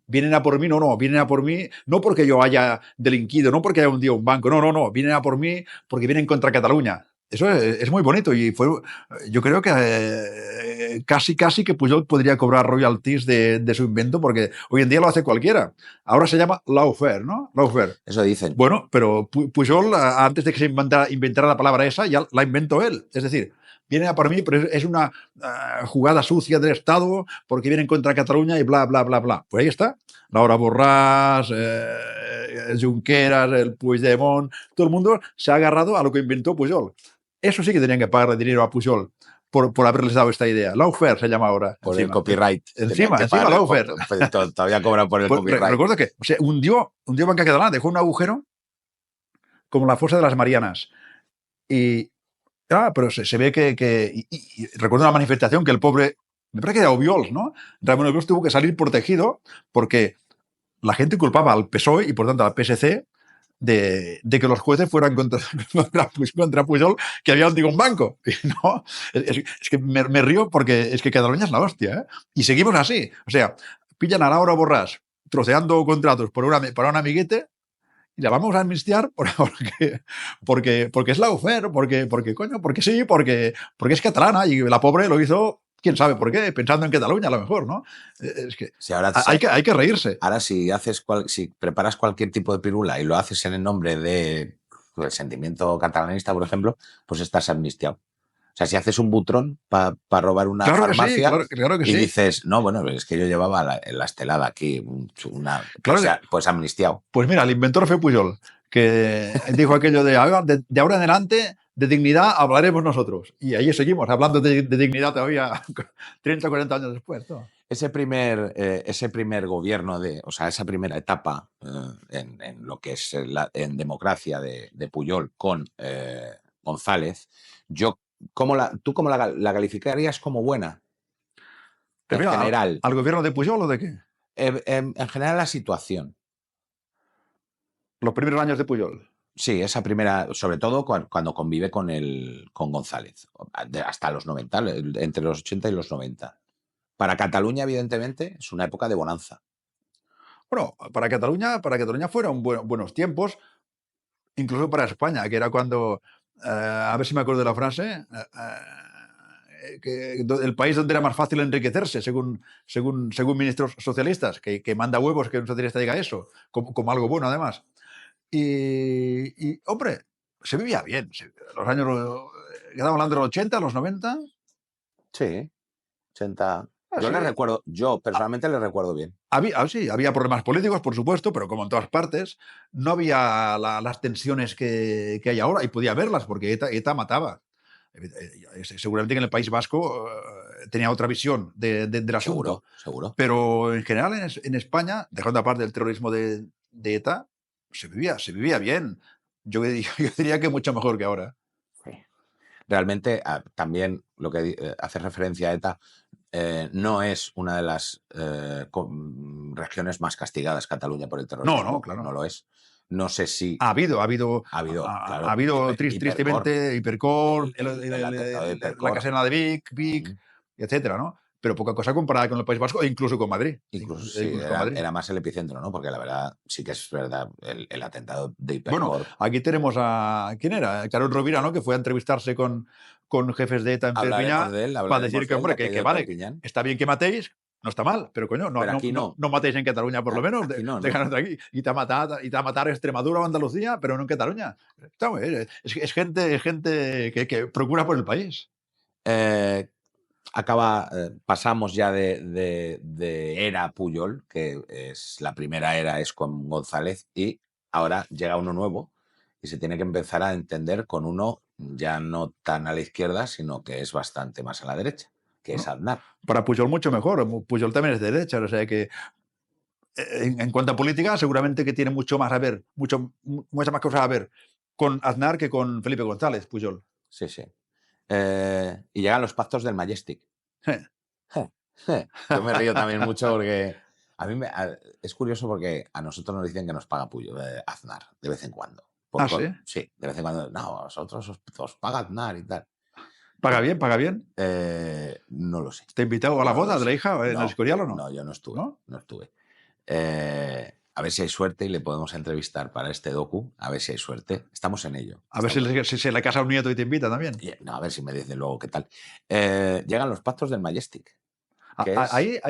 vienen a por mí, vienen a por mí, no porque yo haya delinquido, no porque haya hundido un banco, no, vienen a por mí porque vienen contra Cataluña. Eso es muy bonito y yo creo que casi que Pujol podría cobrar royalties de su invento porque hoy en día lo hace cualquiera. Ahora se llama lawfare, ¿no? Lawfare. Eso dicen. Bueno, pero Pujol, antes de que se inventara la palabra esa, ya la inventó él. Es decir, vienen a por mí, pero es una jugada sucia del Estado porque vienen contra Cataluña y bla, bla, bla, bla. Pues ahí está. Laura Borràs, Junqueras, el Puigdemont, todo el mundo se ha agarrado a lo que inventó Pujol. Eso sí que tenían que pagarle dinero a Pujol por haberles dado esta idea. Lawfare se llama ahora. Por el copyright. Encima Lawfare. Todavía cobran por el copyright. Recuerdo que hundió Banca Catalana, dejó un agujero como la fosa de las Marianas. Pero se ve que recuerdo una manifestación que el pobre, me parece que era Obiols, ¿no? Ramón Obiols tuvo que salir protegido porque la gente culpaba al PSOE y por tanto al PSC de que los jueces fueran contra Pujol, que había hundido un banco. ¿No? Es que me río porque es que Cataluña es la hostia, ¿eh? Y seguimos así. O sea, pillan a Laura Borràs troceando contratos para un amiguete y la vamos a amnistiar porque es la UFER, coño, porque sí, porque es catalana y la pobre lo hizo, quién sabe por qué, pensando en Cataluña a lo mejor, ¿no? Es que Si ahora, hay que reírse. ahora si preparas cualquier tipo de pirula y lo haces en el nombre del sentimiento catalanista, por ejemplo, pues estás amnistiado. O sea, si haces un butrón para robar una Claro que sí, farmacia claro que y sí. dices, no, bueno, es que yo llevaba la estelada aquí, Claro que, pues amnistiado. pues mira, el inventor fue Pujol, que dijo aquello de ahora en adelante, de dignidad hablaremos nosotros. Y ahí seguimos, hablando de dignidad todavía 30 o 40 años después. ¿No? Ese primer gobierno, o sea, esa primera etapa en lo que es en democracia de Pujol con González, ¿tú cómo la calificarías como buena? Pero En mira, general, ¿al gobierno de Pujol o de qué? en general la situación. Los primeros años de Pujol. Sí, esa primera, sobre todo cuando convive con González, hasta los 90, entre los 80 y los 90. Para Cataluña, evidentemente, es una época de bonanza. Bueno, para Cataluña fueron buenos tiempos, incluso para España, que era cuando, a ver si me acuerdo de la frase, el país donde era más fácil enriquecerse, según ministros socialistas, que manda huevos que un socialista diga eso, como algo bueno además. Hombre, se vivía bien. Los años, estamos hablando de los 80, los 90. Sí, 80. Sí. Yo personalmente le recuerdo bien. Sí, había problemas políticos, por supuesto, pero como en todas partes, no había las tensiones que hay ahora, y podía haberlas, porque ETA mataba. Seguramente que en el País Vasco tenía otra visión del asunto. Seguro. Pero en general en España, dejando aparte el terrorismo de ETA, se vivía bien. Yo diría que mucho mejor que ahora. Sí. Realmente, también lo que hace referencia a ETA, no es una de las regiones más castigadas, Cataluña, por el No, terrorismo. claro. No lo es. No sé si Ha habido claro, tristemente Hipercor, el atentado de la Hipercor. casena de Vic, etcétera, ¿no? Pero poca cosa comparada con el País Vasco e incluso con Madrid. Incluso sí, Incluso con Madrid. era más el epicentro, ¿no? Porque la verdad, sí que es verdad, el atentado de Bueno, Hipercor. aquí tenemos a. ¿Quién era? Carol Rovira, ¿no? Que fue a entrevistarse con jefes de ETA en Perpiñán para decir que, hombre, que vale, está bien que matéis, no está mal, pero coño, Pero aquí no. no matéis en Cataluña por lo menos, Aquí no, ¿no? déjanos de aquí. Y te a matar Extremadura o Andalucía, pero no en Cataluña. Está muy bien. Es gente que procura por el país. Pasamos ya de era Pujol, que es la primera era es con González, y ahora llega uno nuevo y se tiene que empezar a entender con uno ya no tan a la izquierda, sino que es bastante más a la derecha, que es ¿No? Aznar. Para Pujol mucho mejor. Pujol también es de derecha, o sea que en cuanto a política seguramente que tiene mucho más a ver, muchas más cosas a ver con Aznar que con Felipe González, Pujol. Sí, sí. Y llegan los pactos del Majestic. Yo me río también mucho porque es curioso porque a nosotros nos dicen que nos paga Aznar de vez en cuando. ¿Sí? Sí, de vez en cuando. No, a vosotros os paga Aznar y tal. ¿Paga bien? ¿Paga bien? No lo sé. ¿Te he invitado a la boda de la hija en el Escorial o no? No, yo no estuve. No estuve. A ver si hay suerte y le podemos entrevistar para este docu. A ver si hay suerte. Estamos en ello. A ver si se le casa un nieto y te invita también. No, a ver si me dicen luego qué tal. Llegan los pactos del Majestic. Ahí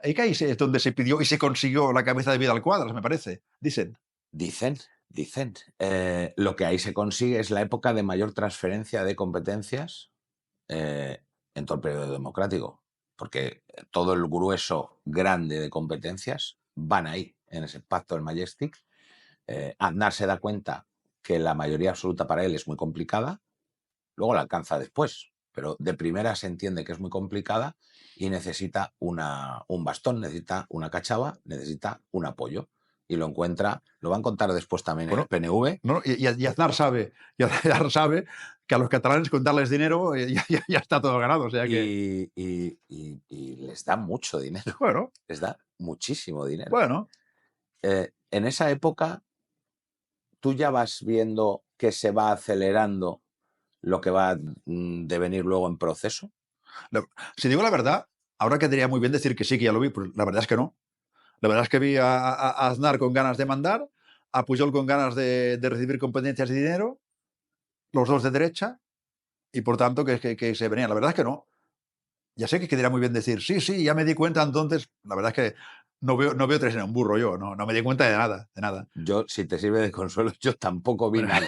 es donde se pidió y se consiguió la cabeza de Vidal Cuadras, me parece. Dicen. Dicen. Lo que ahí se consigue es la época de mayor transferencia de competencias en todo el periodo democrático, porque todo el grueso grande de competencias van ahí, en ese pacto del Majestic. Aznar se da cuenta que la mayoría absoluta para él es muy complicada, luego la alcanza después, pero de primera se entiende que es muy complicada y necesita un bastón, necesita una cachava, necesita un apoyo. Y lo encuentra, lo va a encontrar después también en el PNV. ¿No? Y Aznar sabe que a los catalanes con darles dinero ya está todo ganado. O sea que... y les da mucho dinero. Bueno. Les da muchísimo dinero. Bueno. En esa época, tú ya vas viendo que se va acelerando lo que va a devenir luego en proceso. Si digo la verdad, ahora quedaría muy bien decir que sí, que ya lo vi, pero la verdad es que no. La verdad es que vi a Aznar con ganas de mandar, a Pujol con ganas de recibir competencias y dinero, los dos de derecha, y por tanto que se venían. La verdad es que no. Ya sé que quedaría muy bien decir, sí, sí, ya me di cuenta entonces. La verdad es que no veo tres en un burro yo, no me di cuenta de nada, de nada. Yo, si te sirve de consuelo, yo tampoco vi Bueno,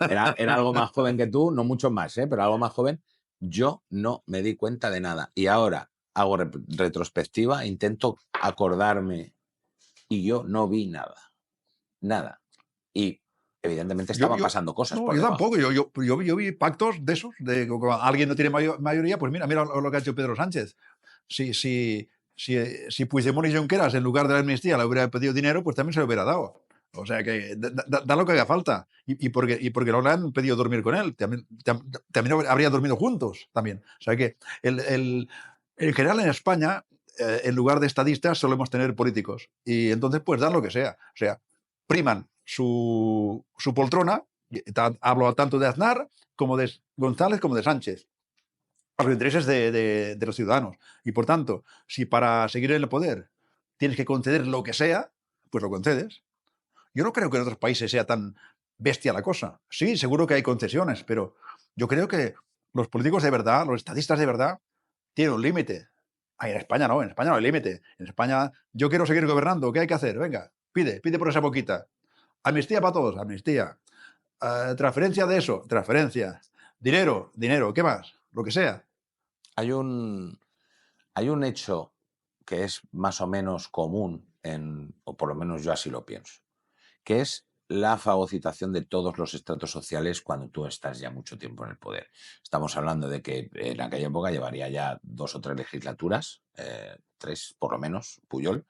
nada. Era algo más joven que tú, no mucho más, pero algo más joven. Yo no me di cuenta de nada. Y ahora hago retrospectiva, intento acordarme y yo no vi nada. Nada. Y evidentemente yo, estaban yo, pasando cosas no, por yo debajo. tampoco. Yo vi pactos de esos, de que cuando alguien no tiene mayoría, pues mira lo que ha hecho Pedro Sánchez. Si Puigdemont y Junqueras, en lugar de la amnistía, le hubiera pedido dinero, pues también se lo hubiera dado. O sea que da lo que haga falta. Y porque no le han pedido dormir con él. También habría dormido juntos. También. O sea que en general en España, en lugar de estadistas, solemos tener políticos. Y entonces, pues dan lo que sea. O sea, priman su poltrona. Hablo tanto de Aznar como de González como de Sánchez a los intereses de los ciudadanos. Y por tanto, si para seguir en el poder tienes que conceder lo que sea, pues lo concedes. Yo no creo que en otros países sea tan bestia la cosa. Sí, seguro que hay concesiones, pero yo creo que los políticos de verdad, los estadistas de verdad, tienen un límite. En España no, en España no hay límite. En España, yo quiero seguir gobernando, ¿qué hay que hacer? Venga, pide por esa boquita. Amnistía para todos, amnistía. Transferencia de eso, transferencia. Dinero, ¿qué más? Lo que sea. Hay un hecho que es más o menos común, o por lo menos yo así lo pienso, que es la fagocitación de todos los estratos sociales cuando tú estás ya mucho tiempo en el poder. Estamos hablando de que en aquella época llevaría ya 2 o 3 legislaturas, 3 por lo menos, Puyol,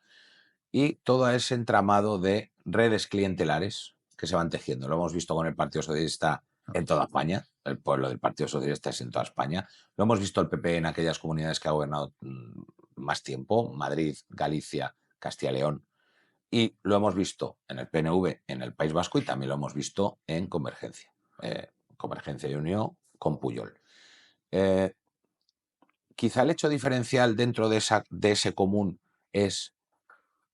y todo ese entramado de redes clientelares que se van tejiendo. Lo hemos visto con el Partido Socialista en toda España, el pueblo del Partido Socialista es en toda España. Lo hemos visto el PP en aquellas comunidades que ha gobernado más tiempo, Madrid, Galicia, Castilla y León, y lo hemos visto en el PNV, en el País Vasco, y también lo hemos visto en Convergencia. Convergencia y Unión con Puyol. Quizá el hecho diferencial dentro de ese común es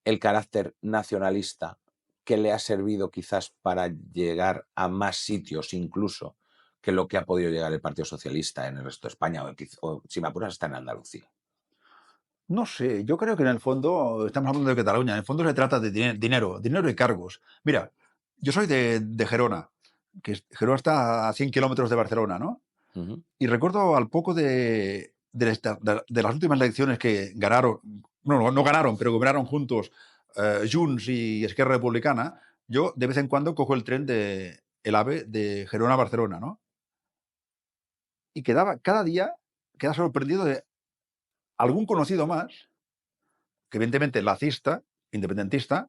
el carácter nacionalista que le ha servido quizás para llegar a más sitios incluso que lo que ha podido llegar el Partido Socialista en el resto de España o si me apuras, hasta en Andalucía. No sé, yo creo que en el fondo, estamos hablando de Cataluña, en el fondo se trata de dinero y cargos. Mira, yo soy de Gerona, Gerona está a 100 kilómetros de Barcelona, ¿no? Uh-huh. Y recuerdo al poco de las últimas elecciones que ganaron, no ganaron, pero gobernaron juntos Junts y Esquerra Republicana, yo de vez en cuando cojo el tren el AVE de Gerona a Barcelona, ¿no? Y cada día quedaba sorprendido de algún conocido más, que evidentemente lacista, independentista,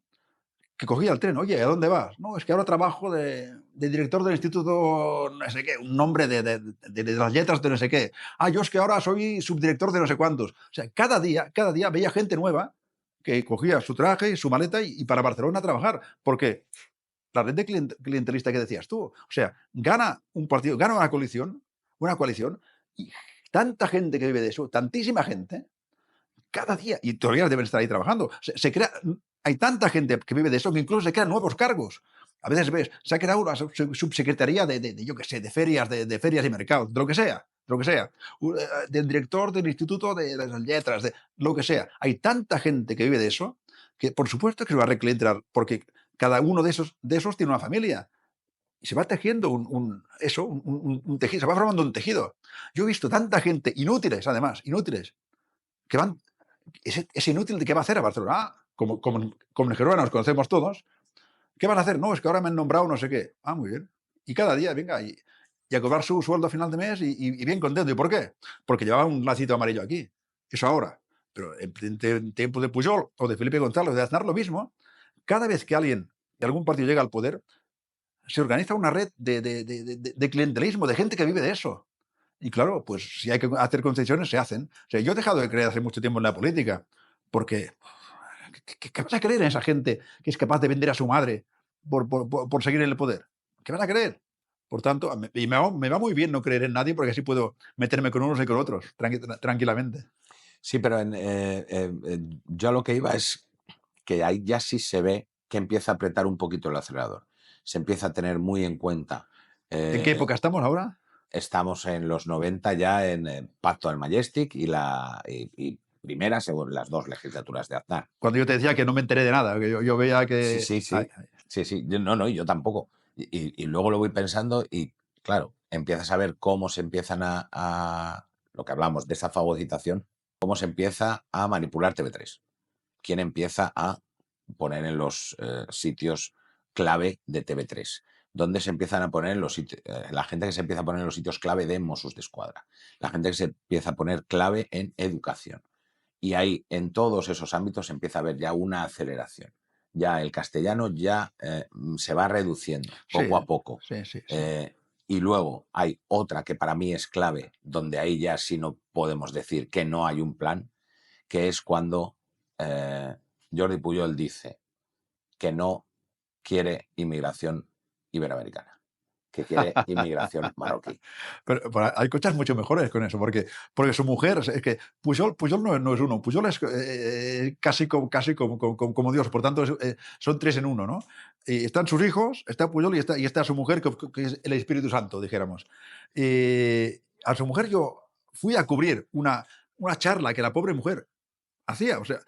que cogía el tren. Oye, ¿a dónde vas? No, es que ahora trabajo de director del instituto, no sé qué, un nombre de las letras de no sé qué. Yo es que ahora soy subdirector de no sé cuántos. O sea, cada día veía gente nueva que cogía su traje y su maleta y para Barcelona a trabajar. Porque la red de clientelista que decías tú, o sea, gana un partido, gana una coalición, y tanta gente que vive de eso, tantísima gente, cada día, y todavía deben estar ahí trabajando. Hay tanta gente que vive de eso que incluso se crean nuevos cargos. A veces ves, se ha creado una subsecretaría yo qué sé, de ferias, de ferias y mercados, de lo que sea, del director del Instituto de las Letras, de lo que sea. Hay tanta gente que vive de eso que por supuesto que se va a reclientar, porque cada uno de esos tiene una familia. Y se va tejiendo un tejido, se va formando un tejido. Yo he visto tanta gente, inútiles además, inútiles, que van es inútil de qué va a hacer a Barcelona. Como en Gerona nos conocemos todos, ¿qué van a hacer? No, es que ahora me han nombrado no sé qué. Muy bien. Y cada día, venga, y a cobrar su sueldo a final de mes y bien contento. ¿Y por qué? Porque llevaba un lacito amarillo aquí. Eso ahora. Pero en tiempo de Pujol o de Felipe González, de Aznar, lo mismo. Cada vez que alguien de algún partido llega al poder, se organiza una red de clientelismo, de gente que vive de eso. Y claro, pues si hay que hacer concesiones, se hacen. O sea, yo he dejado de creer hace mucho tiempo en la política, porque ¿qué vas a creer en esa gente que es capaz de vender a su madre por seguir en el poder? ¿Qué van a creer? Por tanto, me va muy bien no creer en nadie, porque así puedo meterme con unos y con otros tranquilamente. Sí, pero yo a lo que iba es que ahí ya sí se ve que empieza a apretar un poquito el acelerador. Se empieza a tener muy en cuenta. ¿En qué época estamos ahora? Estamos en los 90 ya en Pacto del Majestic y primera, según las dos legislaturas de Aznar. Cuando yo te decía que no me enteré de nada, que yo veía que... Sí. Sí. No, yo tampoco. Y luego lo voy pensando y, claro, empiezas a ver cómo se empiezan lo que hablamos de esa fagocitación, cómo se empieza a manipular TV3. Quién empieza a poner en los sitios clave de TV3, donde se empiezan a poner los sitios, la gente que se empieza a poner en los sitios clave de Mossos d'Esquadra, la gente que se empieza a poner clave en educación. Y ahí, en todos esos ámbitos, empieza a haber ya una aceleración. Ya el castellano ya se va reduciendo poco a poco. Sí. Y luego hay otra que para mí es clave, donde ahí ya sí no podemos decir que no hay un plan, que es cuando Jordi Pujol dice que no quiere inmigración iberoamericana, que quiere inmigración marroquí. Pero hay cosas mucho mejores con eso, porque su mujer, es que Pujol no es uno, Pujol es casi como Dios, por tanto son tres en uno, ¿no? Y están sus hijos, está Pujol y está su mujer, que es el Espíritu Santo, dijéramos. A su mujer yo fui a cubrir una charla que la pobre mujer hacía, o sea,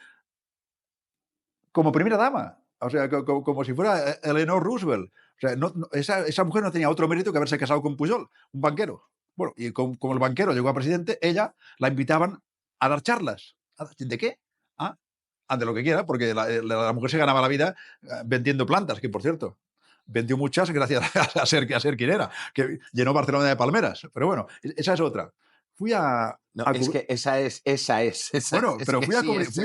como primera dama, o sea, como si fuera Eleanor Roosevelt. O sea, esa mujer no tenía otro mérito que haberse casado con Pujol, un banquero. Bueno, y como el banquero llegó a presidente, ella la invitaban a dar charlas. ¿De qué? De lo que quiera, porque la mujer se ganaba la vida vendiendo plantas, que por cierto, vendió muchas gracias a ser quien era, que llenó Barcelona de palmeras. Pero bueno, esa es otra. Fui No, es que esa es. Bueno, es pero que fui a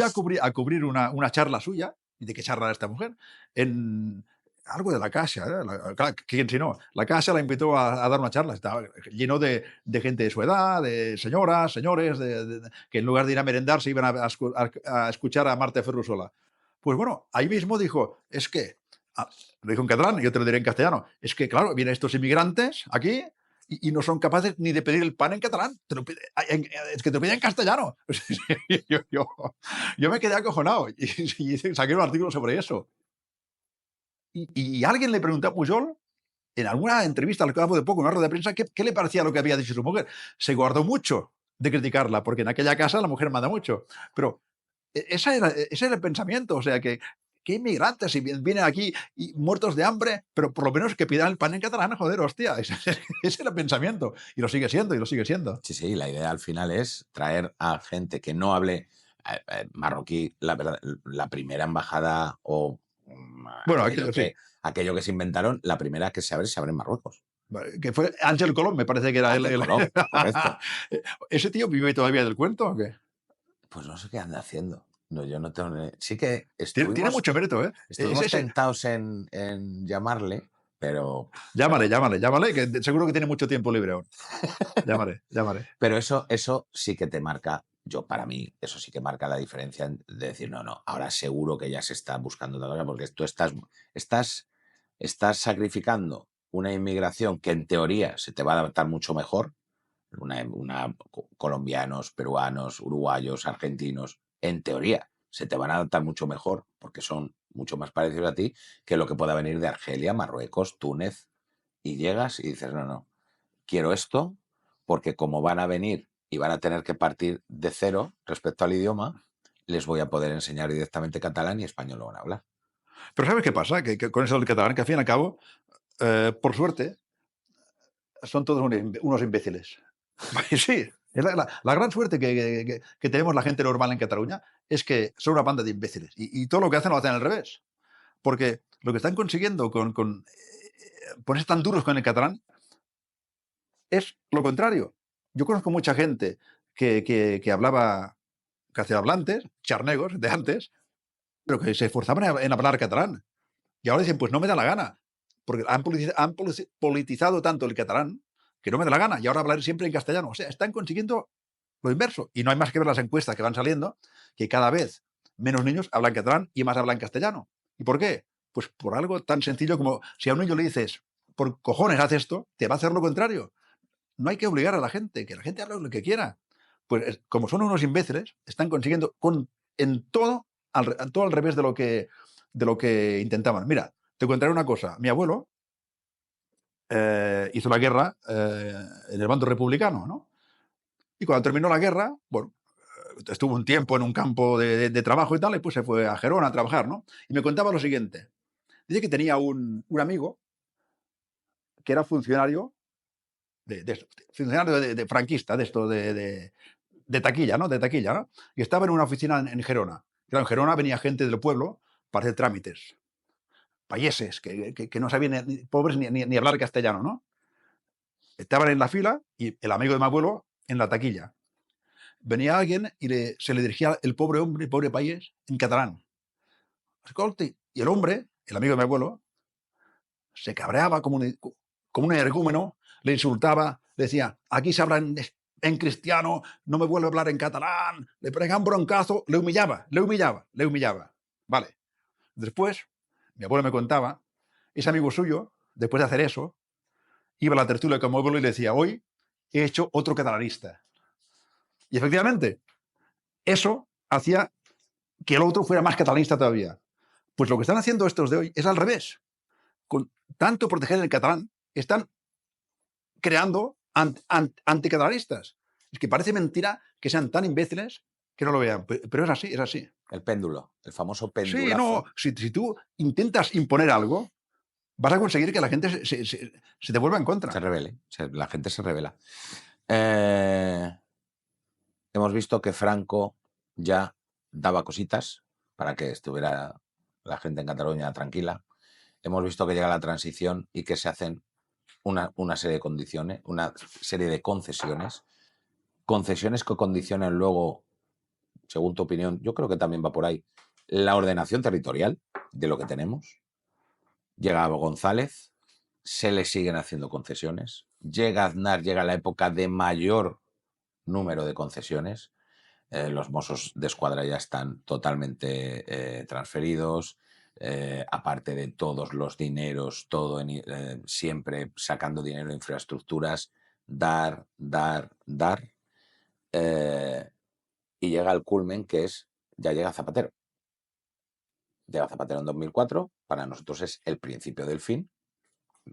sí, cubrir una charla suya. ¿Y de qué charla era esta mujer? En algo de la Caixa, ¿eh? ¿Quién si no? La Caixa la invitó a dar una charla. Estaba lleno de gente de su edad, de señoras, señores, que en lugar de ir a merendar se iban a escuchar a Marta Ferrusola. Pues bueno, ahí mismo dijo, es que, lo dijo en catalán, yo te lo diré en castellano, es que claro, vienen estos inmigrantes aquí y no son capaces ni de pedir el pan en catalán. Es que te lo piden en castellano. yo me quedé acojonado y saqué un artículo sobre eso. Y alguien le preguntó a Pujol, en alguna entrevista al cabo de poco, en una rueda de prensa, qué le parecía lo que había dicho su mujer. Se guardó mucho de criticarla, porque en aquella casa la mujer manda mucho. Pero ese era el pensamiento. O sea, que inmigrantes si vienen aquí y muertos de hambre, pero por lo menos que pidan el pan en catalán, joder, hostia. Ese era el pensamiento. Y lo sigue siendo, y lo sigue siendo. Sí, la idea al final es traer a gente que no hable marroquí, la primera embajada o Bueno, aquello que se inventaron, la primera que se abre en Marruecos. Que fue Ángel Colón, me parece que era Ángel Colón, correcto. ¿Ese tío vive todavía del cuento o qué? Pues no sé qué anda haciendo. No, yo no tengo. Sí que Tiene mucho mérito, ¿eh? Estuvimos tentados en llamarle, pero. Llámale, que seguro que tiene mucho tiempo libre aún. Llámale. Pero eso sí que te marca, para mí, eso sí que marca la diferencia de decir, no, ahora seguro que ya se está buscando otra cosa, porque tú estás sacrificando una inmigración que en teoría se te va a adaptar mucho mejor, colombianos, peruanos, uruguayos, argentinos, en teoría se te van a adaptar mucho mejor porque son mucho más parecidos a ti que lo que pueda venir de Argelia, Marruecos, Túnez, y llegas y dices, no, quiero esto porque como van a venir y van a tener que partir de cero respecto al idioma, les voy a poder enseñar directamente catalán y español lo van a hablar. Pero ¿sabes qué pasa? Que con eso del catalán, que al fin y al cabo, por suerte, son todos unos imbéciles. Sí, es la gran suerte que tenemos la gente normal en Cataluña es que son una banda de imbéciles y todo lo que hacen lo hacen al revés. Porque lo que están consiguiendo con ponerse tan duros con el catalán es lo contrario. Yo conozco mucha gente que hablaba castellanohablantes, charnegos de antes, pero que se esforzaban en hablar catalán. Y ahora dicen, pues no me da la gana, porque han politizado tanto el catalán que no me da la gana y ahora hablaré siempre en castellano. O sea, están consiguiendo lo inverso. Y no hay más que ver las encuestas que van saliendo, que cada vez menos niños hablan catalán y más hablan castellano. ¿Y por qué? Pues por algo tan sencillo como si a un niño le dices, por cojones haz esto, te va a hacer lo contrario. No hay que obligar a la gente, que la gente hable lo que quiera. Pues como son unos imbéciles, están consiguiendo todo al revés de lo que de lo que intentaban. Mira, te contaré una cosa. Mi abuelo hizo la guerra en el bando republicano, ¿no? Y cuando terminó la guerra, bueno, estuvo un tiempo en un campo de trabajo y tal, y pues se fue a Gerona a trabajar, ¿no? Y me contaba lo siguiente. Dice que tenía un amigo que era funcionario funcionario de franquista, de esto, de taquilla, ¿no? De taquilla, ¿no? Y estaba en una oficina en Gerona. Claro, en Gerona venía gente del pueblo para hacer trámites. Payeses, que no sabían, pobres, ni hablar castellano, ¿no? Estaban en la fila y el amigo de mi abuelo en la taquilla. Venía alguien y se le dirigía el pobre hombre, el pobre payés, en catalán. Escolti. Y el hombre, el amigo de mi abuelo, se cabreaba como un energúmeno, le insultaba, le decía, aquí se habla en cristiano, no me vuelve a hablar en catalán, le pegaba un broncazo, le humillaba, le humillaba, le humillaba. Vale. Después, mi abuelo me contaba, ese amigo suyo, después de hacer eso, iba a la tertulia con mi abuelo y le decía, hoy he hecho otro catalanista. Y efectivamente, eso hacía que el otro fuera más catalanista todavía. Pues lo que están haciendo estos de hoy es al revés. Con tanto proteger el catalán, están creando anticatalanistas. Es que parece mentira que sean tan imbéciles que no lo vean, pero es así, es así. El péndulo, el famoso Sí, pendulazo. no, si tú intentas imponer algo, vas a conseguir que la gente se te vuelva en contra. Se revele, la gente se revela. Hemos visto que Franco ya daba cositas para que estuviera la gente en Cataluña tranquila. Hemos visto que llega la transición y que se hacen una serie de condiciones, una serie de concesiones que condicionan luego, según tu opinión, yo creo que también va por ahí, la ordenación territorial de lo que tenemos. Llega González, se le siguen haciendo concesiones. Llega Aznar, llega la época de mayor número de concesiones. Los Mossos de Escuadra ya están totalmente transferidos. Aparte de todos los dineros, todo siempre sacando dinero de infraestructuras, dar. Y llega el culmen que es, ya llega Zapatero. Llega Zapatero en 2004, para nosotros es el principio del fin,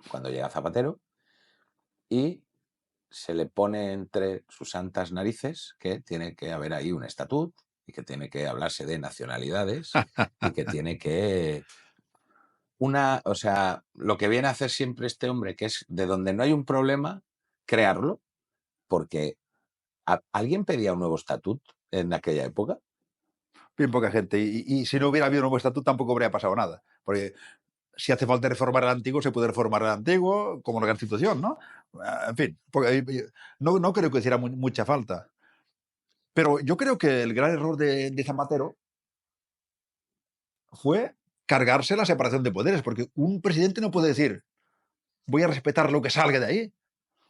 cuando llega Zapatero, y se le pone entre sus santas narices que tiene que haber ahí un estatut y que tiene que hablarse de nacionalidades y que tiene que o sea, lo que viene a hacer siempre este hombre, que es de donde no hay un problema, crearlo, porque ¿alguien pedía un nuevo estatut en aquella época? Bien poca gente. Y si no hubiera habido un nuevo estatuto tampoco habría pasado nada. Porque si hace falta reformar el antiguo, se puede reformar el antiguo, como la Constitución, ¿no? En fin, no creo que hiciera mucha falta. Pero yo creo que el gran error de Zapatero fue cargarse la separación de poderes, porque un presidente no puede decir, voy a respetar lo que salga de ahí.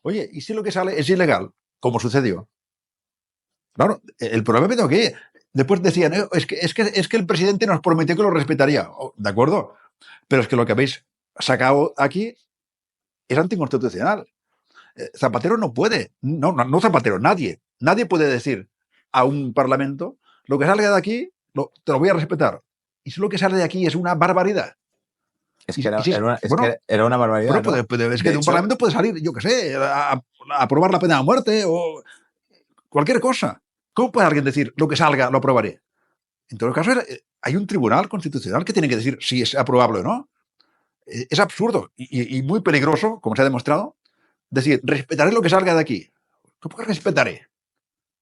Oye, ¿y si lo que sale es ilegal? Como sucedió. Claro, el problema vino que después decían, es que el presidente nos prometió que lo respetaría. Oh, ¿de acuerdo? Pero es que lo que habéis sacado aquí es anticonstitucional. Zapatero no puede, no Zapatero, nadie puede decir a un parlamento, lo que salga de aquí, te lo voy a respetar. Y si lo que sale de aquí es una barbaridad. Es que era una barbaridad. Bueno, ¿no? Es que de un parlamento puede salir, yo qué sé, a aprobar la pena de muerte o cualquier cosa. ¿Cómo puede alguien decir lo que salga lo aprobaré? En todo caso, hay un tribunal constitucional que tiene que decir si es aprobable o no. Es absurdo y muy peligroso, como se ha demostrado, decir, respetaré lo que salga de aquí. ¿Cómo que respetaré?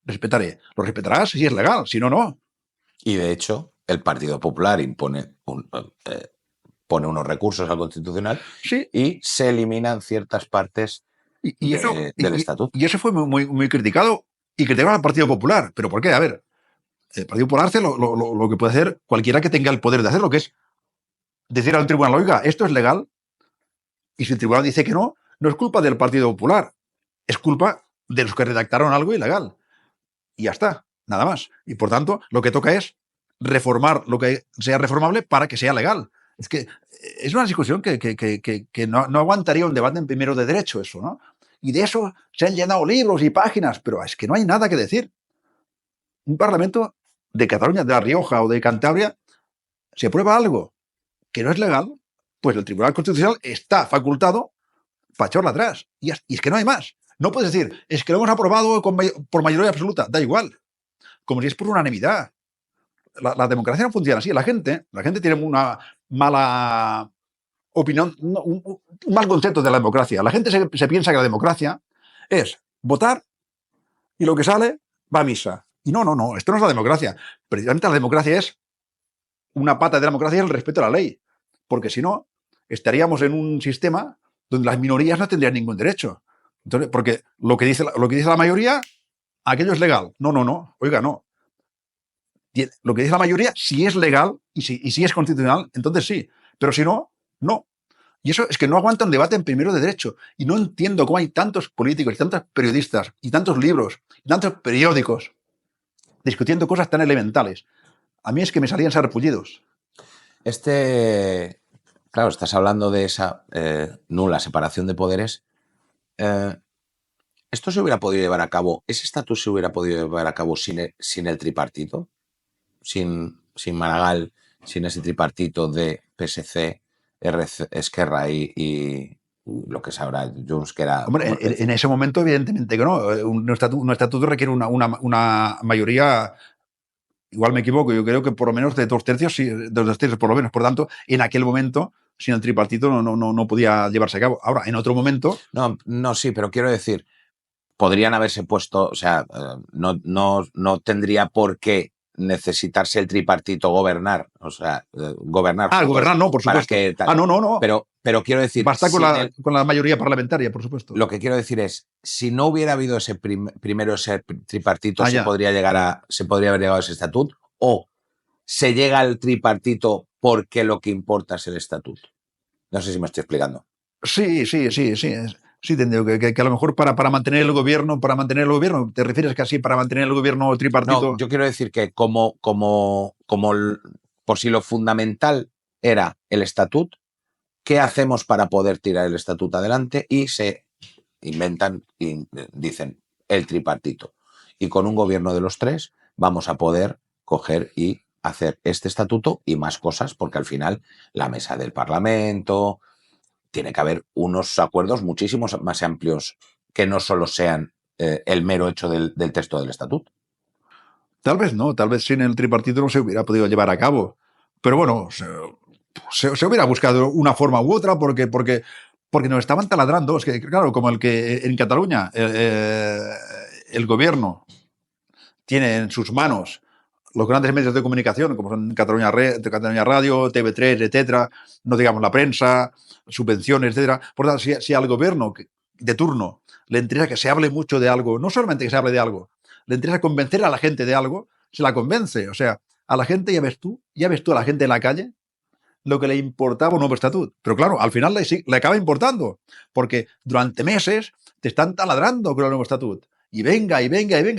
Respetaré. Lo respetarás si es legal, si no, no. Y de hecho, el Partido Popular pone unos recursos al Constitucional Sí. Y se eliminan ciertas partes del estatuto. Y eso fue muy criticado y criticado al Partido Popular. ¿Pero por qué? A ver, el Partido Popular hace lo que puede hacer cualquiera que tenga el poder de hacerlo, que es decir al tribunal, oiga, esto es legal. Y si el tribunal dice que no, no es culpa del Partido Popular, es culpa de los que redactaron algo ilegal. Y ya está, nada más. Y por tanto, lo que toca es reformar lo que sea reformable para que sea legal. Es que es una discusión que no aguantaría un debate en primero de derecho, eso, ¿no? Y de eso se han llenado libros y páginas, pero es que no hay nada que decir. Un parlamento de Cataluña, de La Rioja o de Cantabria, se aprueba algo que no es legal, pues el Tribunal Constitucional está facultado para echarla atrás. Y es que no hay más. No puedes decir, es que lo hemos aprobado por mayoría absoluta. Da igual. Como si es por unanimidad. La democracia no funciona así. La gente tiene una mala opinión, un mal concepto de la democracia. La gente se piensa que la democracia es votar y lo que sale va a misa. Y no, esto no es la democracia. Precisamente la democracia es, una pata de la democracia es el respeto a la ley. Porque si no, estaríamos en un sistema donde las minorías no tendrían ningún derecho. Entonces, porque lo que dice la mayoría, aquello es legal. No. Oiga, no. Lo que dice la mayoría, si es legal y si es constitucional, entonces sí. Pero si no, no. Y eso es que no aguanta un debate en primero de derecho. Y no entiendo cómo hay tantos políticos y tantos periodistas y tantos libros y tantos periódicos discutiendo cosas tan elementales. A mí es que me salían sarpullidos. Claro, estás hablando de esa nula separación de poderes. ¿Esto se hubiera podido llevar a cabo, ese estatus se hubiera podido llevar a cabo sin el tripartito? Sin Maragall, sin ese tripartito de PSC, Esquerra y lo que es ahora Junts, que era... Hombre, en ese momento, evidentemente que no. Un estatuto requiere una mayoría, igual me equivoco, yo creo que por lo menos de 2/3, sí, de 2/3 por lo menos. Por tanto, en aquel momento, sin el tripartito no podía llevarse a cabo. Ahora, en otro momento... No, sí, pero quiero decir, podrían haberse puesto, o sea, no tendría por qué necesitarse el tripartito gobernar, o sea, gobernar. Gobernar no, por supuesto. No. Pero quiero decir... Basta con la mayoría parlamentaria, por supuesto. Lo que quiero decir es, si no hubiera habido ese primero ese tripartito, se podría haber llegado a ese estatuto, o se llega al tripartito porque lo que importa es el estatuto. No sé si me estoy explicando. Sí. Sí, tendría que a lo mejor para mantener el gobierno, ¿te refieres que así para mantener el gobierno tripartito? No, yo quiero decir que como por si lo fundamental era el estatuto, ¿qué hacemos para poder tirar el estatuto adelante? Y se inventan y dicen el tripartito. Y con un gobierno de los tres vamos a poder coger y hacer este estatuto y más cosas, porque al final la mesa del Parlamento... Tiene que haber unos acuerdos muchísimos más amplios que no solo sean el mero hecho del texto del estatuto. Tal vez no, tal vez sin el tripartito no se hubiera podido llevar a cabo. Pero bueno, se hubiera buscado una forma u otra porque nos estaban taladrando. Es que, claro, como el que en Cataluña el gobierno tiene en sus manos los grandes medios de comunicación, como son Cataluña Radio, TV3, etcétera, no digamos la prensa, subvenciones, etcétera. Por tanto, si al gobierno de turno le interesa que se hable mucho de algo, no solamente que se hable de algo, le interesa convencer a la gente de algo, se la convence. O sea, a la gente, ya ves tú a la gente en la calle lo que le importaba un nuevo estatuto. Pero claro, al final le acaba importando, porque durante meses te están taladrando con el nuevo estatuto. Y venga,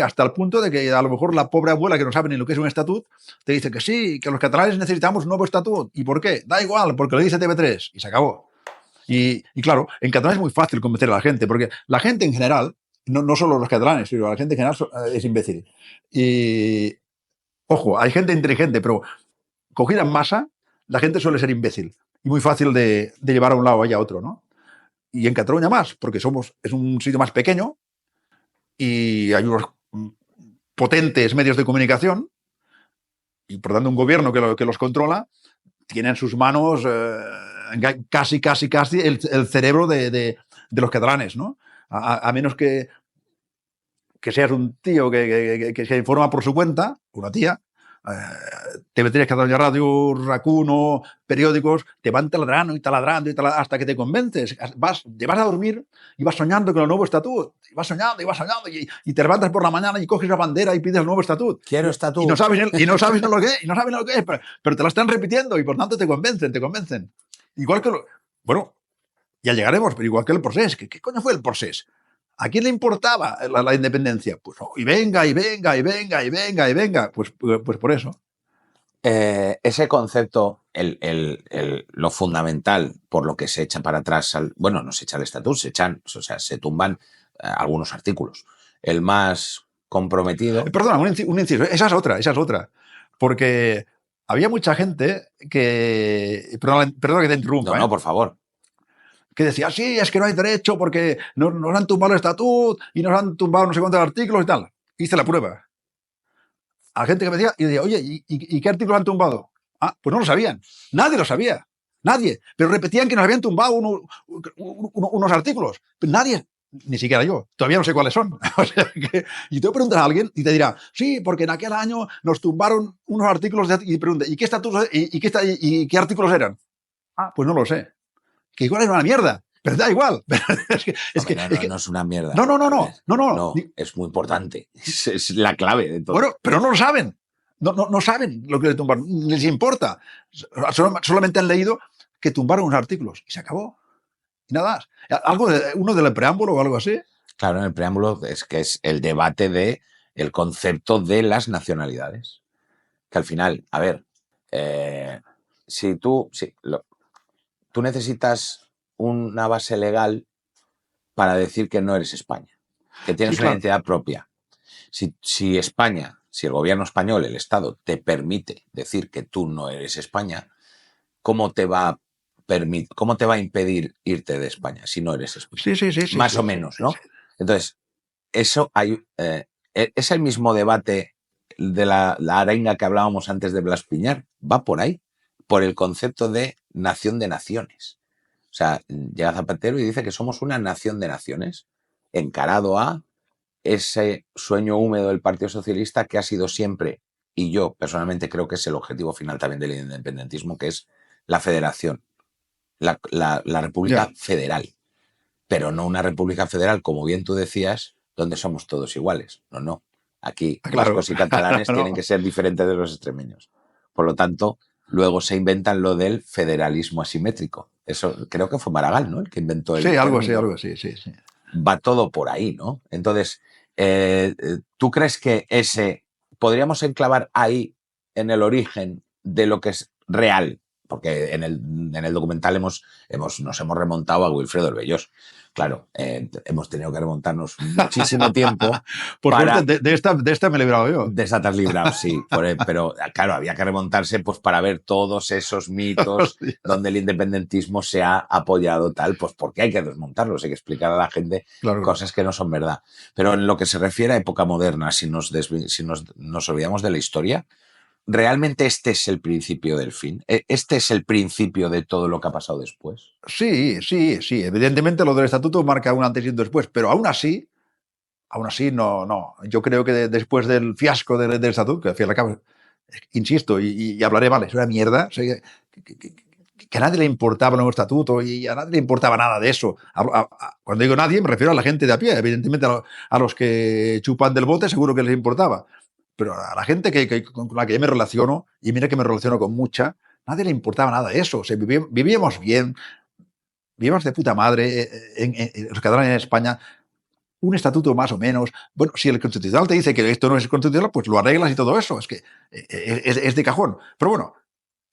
hasta el punto de que a lo mejor la pobre abuela que no sabe ni lo que es un estatuto te dice que sí, que los catalanes necesitamos un nuevo estatuto. ¿Y por qué? Da igual, porque lo dice TV3 y se acabó. Y claro, en catalán es muy fácil convencer a la gente, porque la gente en general, no solo los catalanes, sino la gente en general es imbécil. Y, ojo, hay gente inteligente, pero cogida en masa, la gente suele ser imbécil y muy fácil de llevar a un lado y a otro, ¿no? Y en Cataluña más, porque es un sitio más pequeño y hay unos potentes medios de comunicación y por tanto un gobierno que los controla tiene en sus manos casi el cerebro de los catalanes, ¿no? A menos que seas un tío que se informa por su cuenta, una tía, TV3, Cataluña Radio, Racuno, periódicos, te van taladrando hasta que te convences. Te vas a dormir y vas soñando con el nuevo estatuto. Y vas soñando y te levantas por la mañana y coges la bandera y pides el nuevo estatuto. Quiero estatuto. Y no sabes lo que es, pero te lo están repitiendo y por tanto te convencen. Igual que bueno, ya llegaremos, pero igual que el procés. ¿Qué coño fue el procés? ¿A quién le importaba la independencia? Pues no, y venga. Pues por eso. Ese concepto, lo fundamental por lo que se echa para atrás, no se echa el estatuto, se tumban algunos artículos. El más comprometido... Perdona, un inciso, esa es otra. Porque había mucha gente que, perdón que te interrumpa, No, por favor. que decía, sí, es que no hay derecho porque nos han tumbado el estatuto y nos han tumbado no sé cuántos artículos y tal. Hice la prueba. A la gente que me decía, y decía, oye, ¿y qué artículos han tumbado? Ah, pues no lo sabían. Nadie lo sabía. Nadie. Pero repetían que nos habían tumbado unos artículos. Pero nadie, ni siquiera yo, todavía no sé cuáles son. O sea que, y te voy a preguntar a alguien y te dirá, sí, porque en aquel año nos tumbaron unos artículos y pregunta, ¿y qué estatutos y qué artículos eran? Ah, pues no lo sé. Que igual era una mierda, pero da igual. No es una mierda. No. Es muy importante. Es la clave de todo. Bueno, pero no lo saben. No saben lo que le tumbaron. Les importa. Solamente han leído que tumbaron unos artículos y se acabó. Y nada más. Uno del preámbulo o algo así. Claro, en el preámbulo es que es el debate de el concepto de las nacionalidades. Que al final, a ver, si tú necesitas una base legal para decir que no eres España, que tienes una identidad propia. Si España, si el gobierno español, el Estado, te permite decir que tú no eres España, ¿cómo te va a impedir irte de España si no eres España? Sí. Más o menos, ¿no? Entonces, eso es el mismo debate de la arenga que hablábamos antes de Blas Piñar. Va por ahí, por el concepto de nación de naciones. O sea, llega Zapatero y dice que somos una nación de naciones, encarado a ese sueño húmedo del Partido Socialista que ha sido siempre, y yo personalmente creo que es el objetivo final también del independentismo, que es la federación, la república federal, pero no una república federal, como bien tú decías, donde somos todos iguales. No. Aquí vascos y catalanes tienen que ser diferentes de los extremeños. Por lo tanto, luego se inventan lo del federalismo asimétrico. Eso creo que fue Maragall, ¿no? El que inventó el algo término. así. Va todo por ahí, ¿no? Entonces, ¿tú crees que podríamos enclavar ahí en el origen de lo que es real? Porque en el documental nos hemos remontado a Wilfredo el Bellos. Claro, hemos tenido que remontarnos muchísimo tiempo. Por suerte, de esta me he librado yo. De esta te has librado, sí. Pero claro, había que remontarse pues para ver todos esos mitos donde el independentismo se ha apoyado tal, pues porque hay que desmontarlos, hay que explicar a la gente cosas que no son verdad. Pero en lo que se refiere a época moderna, si nos olvidamos de la historia, ¿realmente este es el principio del fin? ¿Este es el principio de todo lo que ha pasado después? Sí. Evidentemente lo del estatuto marca un antes y un después, pero aún así no. Yo creo que después del fiasco del estatuto, que al fin y al cabo, insisto, y hablaré, vale, es una mierda, o sea, que a nadie le importaba el nuevo estatuto y a nadie le importaba nada de eso. Cuando digo nadie, me refiero a la gente de a pie. Evidentemente a los que chupan del bote seguro que les importaba. Pero a la gente con la que yo me relaciono, y mira que me relaciono con mucha, nadie le importaba nada de eso. O sea, vivíamos bien, vivíamos de puta madre, los catalanes en España, un estatuto más o menos. Bueno, si el Constitucional te dice que esto no es constitucional, pues lo arreglas y todo eso. Es que es de cajón. Pero bueno,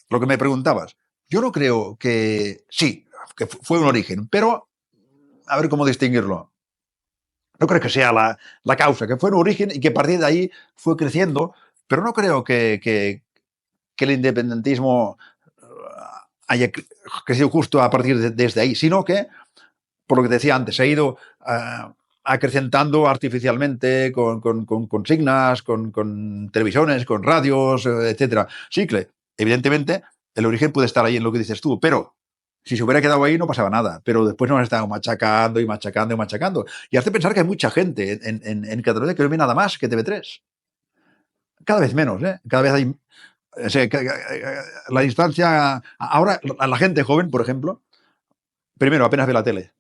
lo que me preguntabas, yo no creo que sí, que fue un origen, pero a ver cómo distinguirlo. No creo que sea la causa, que fue un origen y que a partir de ahí fue creciendo, pero no creo que el independentismo haya crecido justo a partir desde ahí, sino que, por lo que decía antes, se ha ido acrecentando artificialmente con consignas, con televisiones, con radios, etcétera. Sí, que evidentemente el origen puede estar ahí en lo que dices tú, pero si se hubiera quedado ahí no pasaba nada, pero después nos han estado machacando. Y hace pensar que hay mucha gente en Cataluña que no ve nada más que TV3. Cada vez menos, ¿eh? Cada vez hay... O sea, la distancia... Ahora, a la gente joven, por ejemplo, primero apenas ve la tele.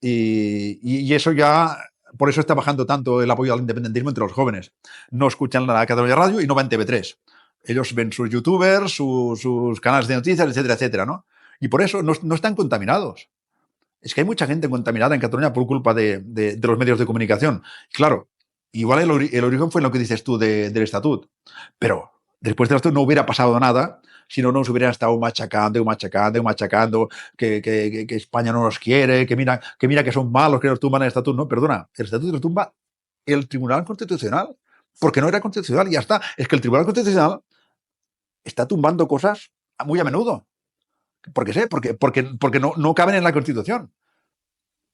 Y eso ya... Por eso está bajando tanto el apoyo al independentismo entre los jóvenes. No escuchan la Cataluña Radio y no van TV3. Ellos ven sus youtubers, sus canales de noticias, etcétera, ¿no? Y por eso no están contaminados. Es que hay mucha gente contaminada en Cataluña por culpa de los medios de comunicación. Claro, igual el origen fue en lo que dices tú del estatut. Pero después del estatut no hubiera pasado nada si no nos hubieran estado machacando, que España no nos quiere, que mira que son malos, que nos tumban el estatut. No, perdona, el estatut lo tumba el Tribunal Constitucional, porque no era constitucional y ya está. Es que el Tribunal Constitucional está tumbando cosas muy a menudo. ¿Por qué sé? Porque no caben en la Constitución.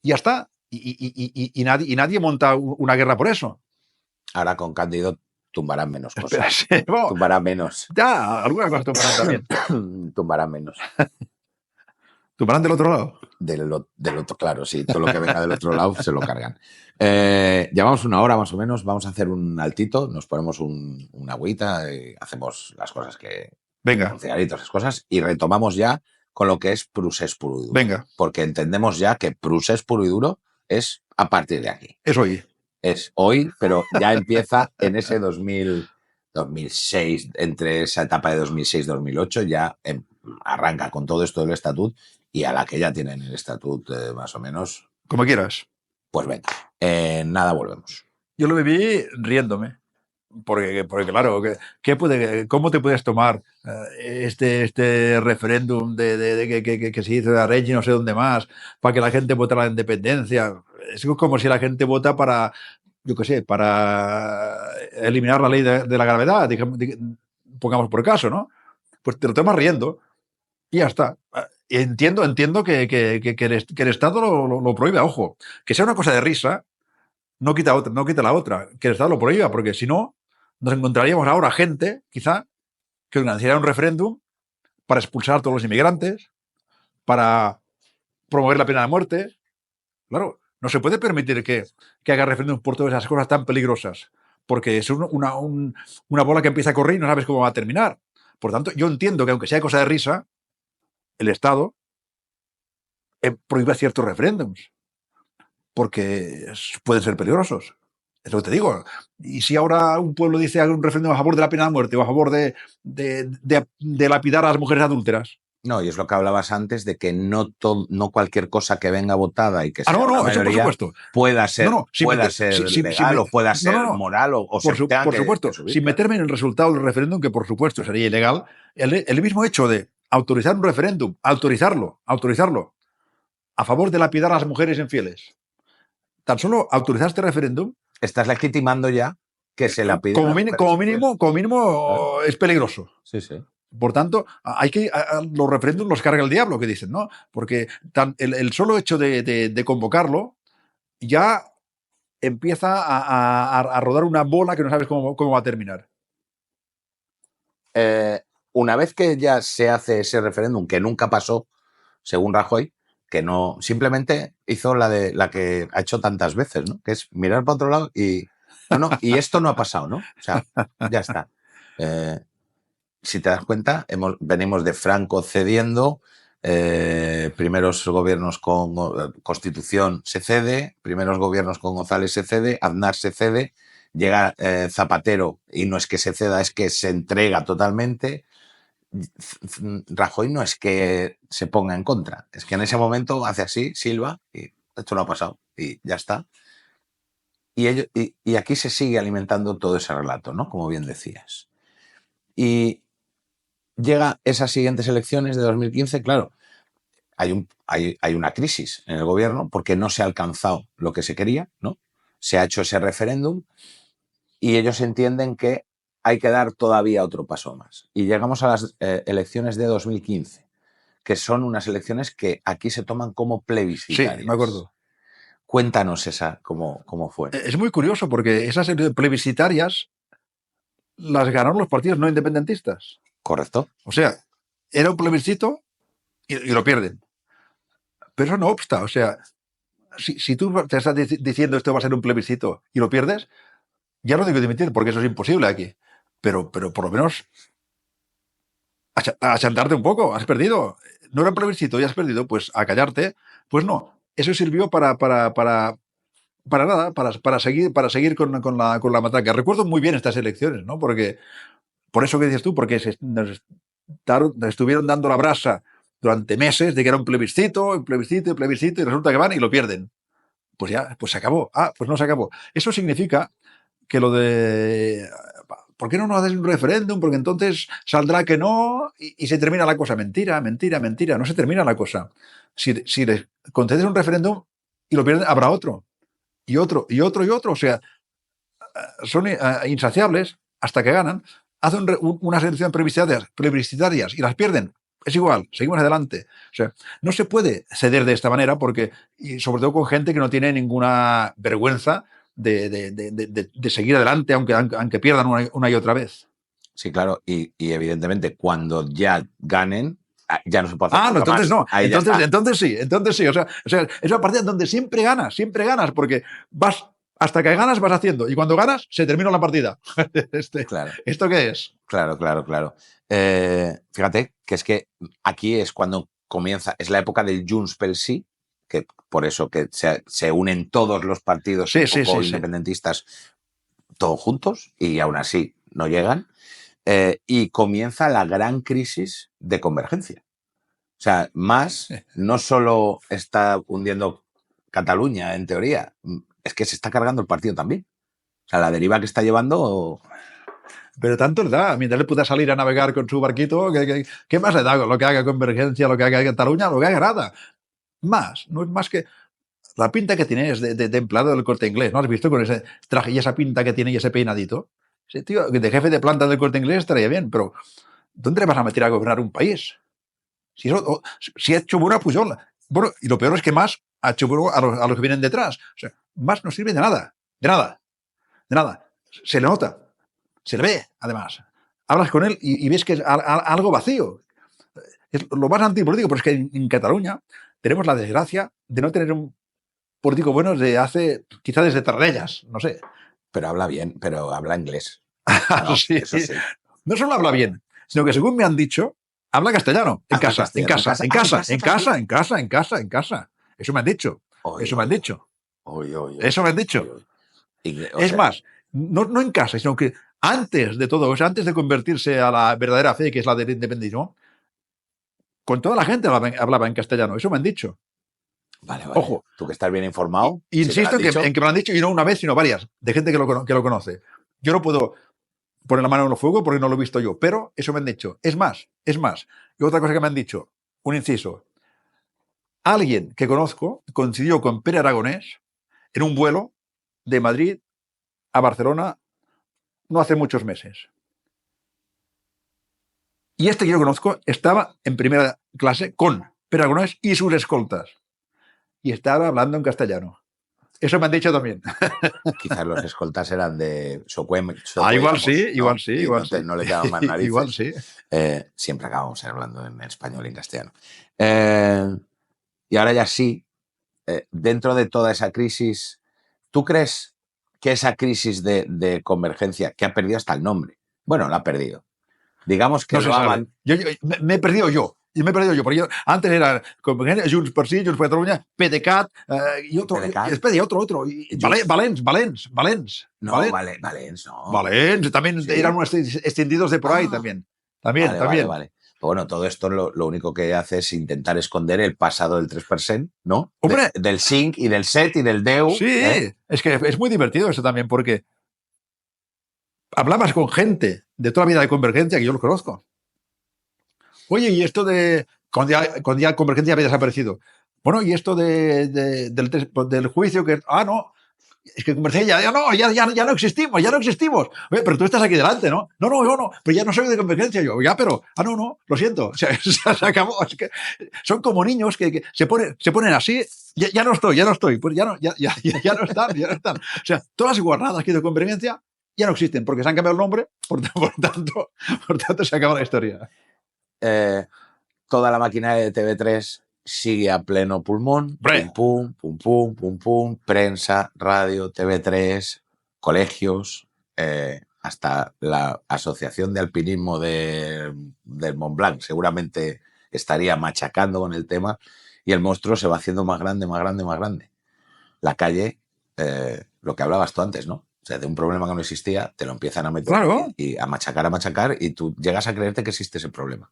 Y ya está. Y nadie monta una guerra por eso. Ahora con Cándido tumbarán menos Espera, cosas. sí, bueno, Tumbarán menos. ya, algunas cosas tumbarán también. Tumbarán menos. ¿Tumbarán del otro lado? Del otro, claro, sí. Todo lo que venga del otro lado se lo cargan. Llevamos una hora más o menos. Vamos a hacer un altito. Nos ponemos una agüita y hacemos las cosas que... Venga, Un cigarrito, esas cosas. Y retomamos ya con lo que es Prusés puro y duro. venga, Porque entendemos ya que Prusés puro y duro es a partir de aquí. es hoy. Es hoy, pero ya empieza en ese 2006, entre esa etapa de 2006-2008, ya arranca con todo esto del estatut y a la que ya tienen el estatut más o menos, Como quieras. pues venga, nada, volvemos. Yo lo viví riéndome. Porque claro, ¿cómo te puedes tomar este referéndum que se hizo de Arregui y no sé dónde más, para que la gente votara la independencia? Es como si la gente vota para, yo qué sé, para eliminar la ley de la gravedad, pongamos por caso, ¿no? Pues te lo tomas riendo y ya está. Entiendo que el Estado lo prohíba, ojo. Que sea una cosa de risa, no quita la otra. Que el Estado lo prohíba, porque si no, nos encontraríamos ahora gente, quizá, que organizaría un referéndum para expulsar a todos los inmigrantes, para promover la pena de muerte. Claro, no se puede permitir que haga referéndum por todas esas cosas tan peligrosas, porque es una bola que empieza a correr y no sabes cómo va a terminar. Por tanto, yo entiendo que aunque sea cosa de risa, el Estado prohíba ciertos referéndums, porque pueden ser peligrosos. Es lo que te digo. Y si ahora un pueblo dice haga un referéndum a favor de la pena de muerte o a favor de lapidar a las mujeres adúlteras. No, y es lo que hablabas antes de que no cualquier cosa que venga votada y que sea una eso por mayoría supuesto. pueda ser, Si legal o pueda ser moral o por supuesto. Sin meterme en el resultado del referéndum, que por supuesto sería ilegal, el mismo hecho de autorizar un referéndum, autorizarlo, a favor de lapidar a las mujeres infieles. Tan solo autorizar este referéndum. Estás legitimando ya que se la pide. Como mínimo claro. Es peligroso. Sí, sí. Por tanto, los referéndums los carga el diablo, que dicen, ¿no? Porque el solo hecho de convocarlo ya empieza a rodar una bola que no sabes cómo va a terminar. Una vez que ya se hace ese referéndum, que nunca pasó, según Rajoy, que no, simplemente hizo la que ha hecho tantas veces, ¿no? Que es mirar para otro lado y y esto no ha pasado, ¿no? O sea, ya está. Si te das cuenta, venimos de Franco cediendo, primeros gobiernos con Constitución se cede, primeros gobiernos con González se cede, Aznar se cede, llega Zapatero y no es que se ceda, es que se entrega totalmente. Rajoy no es que se ponga en contra, es que en ese momento hace así, silba, y esto no ha pasado, y ya está. Y aquí se sigue alimentando todo ese relato, ¿no? Como bien decías. Y llega esas siguientes elecciones de 2015, claro, hay una crisis en el gobierno porque no se ha alcanzado lo que se quería, ¿no? Se ha hecho ese referéndum y ellos entienden que hay que dar todavía otro paso más. Y llegamos a las elecciones de 2015, que son unas elecciones que aquí se toman como plebiscitarias. Sí, me acuerdo. Cuéntanos cómo fue. Es muy curioso porque esas plebiscitarias las ganaron los partidos no independentistas. Correcto. O sea, era un plebiscito y lo pierden. Pero eso no obsta. O sea, si tú te estás diciendo esto va a ser un plebiscito y lo pierdes, ya no digo dimitir porque eso es imposible aquí. Pero por lo menos achantarte un poco. Has perdido. No era un plebiscito y has perdido. Pues a callarte. Pues no. Eso sirvió para nada, para seguir con la matraca. Recuerdo muy bien estas elecciones, ¿no? Porque, por eso que dices tú, porque nos estuvieron dando la brasa durante meses de que era un plebiscito, y resulta que van y lo pierden. Pues ya, pues se acabó. Pues no se acabó. Eso significa que lo de ¿por qué no haces un referéndum? Porque entonces saldrá que no y se termina la cosa. Mentira. No se termina la cosa. Si le concedes un referéndum y lo pierden, habrá otro. Y otro. O sea, son insaciables hasta que ganan. hacen unas elecciones plebiscitarias y las pierden. Es igual, seguimos adelante. O sea, no se puede ceder de esta manera porque, y sobre todo con gente que no tiene ninguna vergüenza de seguir adelante, aunque pierdan una y otra vez. Sí, claro, y evidentemente cuando ya ganen, ya no se puede hacer No, nada entonces más. no. Entonces sí. O sea, es una partida donde siempre ganas, porque vas, hasta que ganas vas haciendo, y cuando ganas se termina la partida. Claro, ¿Esto qué es? claro. Fíjate que es que aquí es cuando comienza, es la época del Junts pel Sí, que por eso que se unen todos los partidos un poco Sí. independentistas todos juntos y aún así no llegan. Y comienza la gran crisis de Convergencia. O sea, Mas no solo está hundiendo Cataluña, en teoría, es que se está cargando el partido también. O sea, la deriva que está llevando. Pero tanto le da, mientras le pueda salir a navegar con su barquito, ¿qué más le da? Lo que haga Convergencia, lo que haga Cataluña, lo que haga nada. Más, no es más que la pinta que tiene es de empleado del Corte Inglés, ¿no? ¿Has visto con ese traje y esa pinta que tiene y ese peinadito? Ese tío de jefe de planta del Corte Inglés estaría bien, pero ¿dónde le vas a meter a gobernar un país? Si ha hecho buena, pues yo. Bueno, y lo peor es que más ha hecho bueno a los que vienen detrás. O sea, más no sirve de nada. De nada. Se le nota. Se le ve, además. Hablas con él y ves que es algo vacío. Es lo más antipolítico, pero es que en Cataluña tenemos la desgracia de no tener un político bueno quizá desde Tarradellas, no sé. Pero habla bien, pero habla inglés. No, Sí. eso sí. No solo habla bien, sino que según me han dicho, habla castellano. En casa. Eso me han dicho. Eso me han dicho. Eso me han dicho. Es más, no en casa, sino que antes de todo, o sea, antes de convertirse a la verdadera fe, que es la del independentismo, con toda la gente hablaba en castellano. Eso me han dicho. Vale. Ojo. Tú que estás bien informado. Insisto ¿sí en que me lo han dicho, y no una vez, sino varias, de gente que lo conoce. Yo no puedo poner la mano en el fuego porque no lo he visto yo, pero eso me han dicho. Es más. Y otra cosa que me han dicho, un inciso. Alguien que conozco coincidió con Pere Aragonés en un vuelo de Madrid a Barcelona no hace muchos meses. Y este que yo conozco estaba en primera clase con Pere Aragonés y sus escoltas. Y estaba hablando en castellano. Eso me han dicho también. Quizás los escoltas eran de Socuem. Igual sí. No le quedaban más narices. Igual sí. Siempre acabamos hablando en español y en castellano. Y ahora ya sí, dentro de toda esa crisis, ¿tú crees que esa crisis de Convergencia, que ha perdido hasta el nombre, bueno, la ha perdido, digamos que no lo hagan... Me he perdido yo. Porque yo antes era Convergencia, Junts per Sí, Junts per Catalunya, PDeCAT y otro. PDeCAT. Espera, y otro. Valens. No, Valens, no. Valens, también Sí. eran unos extendidos de por ahí también. También. Vale. Pero bueno, todo esto lo único que hace es intentar esconder el pasado del 3%, ¿no? ¡Hombre! Del SINC y del SET y del DEU. Sí, es que es muy divertido eso también, porque hablabas con gente de toda la vida de Convergencia que yo los conozco. Oye, y esto de cuando ya Convergencia había desaparecido. Bueno, y esto del juicio que... no, es que Convergencia ya no existimos. Oye, pero tú estás aquí delante, ¿no? No, yo no, pero ya no soy de Convergencia yo. Ya, pero... no, lo siento. O sea, se acabó. Es que son como niños que se ponen así. Ya no estoy. Pues ya no están. O sea, todas las guardadas que hay de Convergencia ya no existen porque se han cambiado el nombre, por tanto se acaba la historia. Toda la maquinaria de TV3 sigue a pleno pulmón. Pum, prensa, radio, TV3, colegios, hasta la Asociación de Alpinismo del Mont Blanc seguramente estaría machacando con el tema y el monstruo se va haciendo más grande. La calle, lo que hablabas tú antes, ¿no? O sea, de un problema que no existía, te lo empiezan a meter claro. y a machacar y tú llegas a creerte que existe ese problema.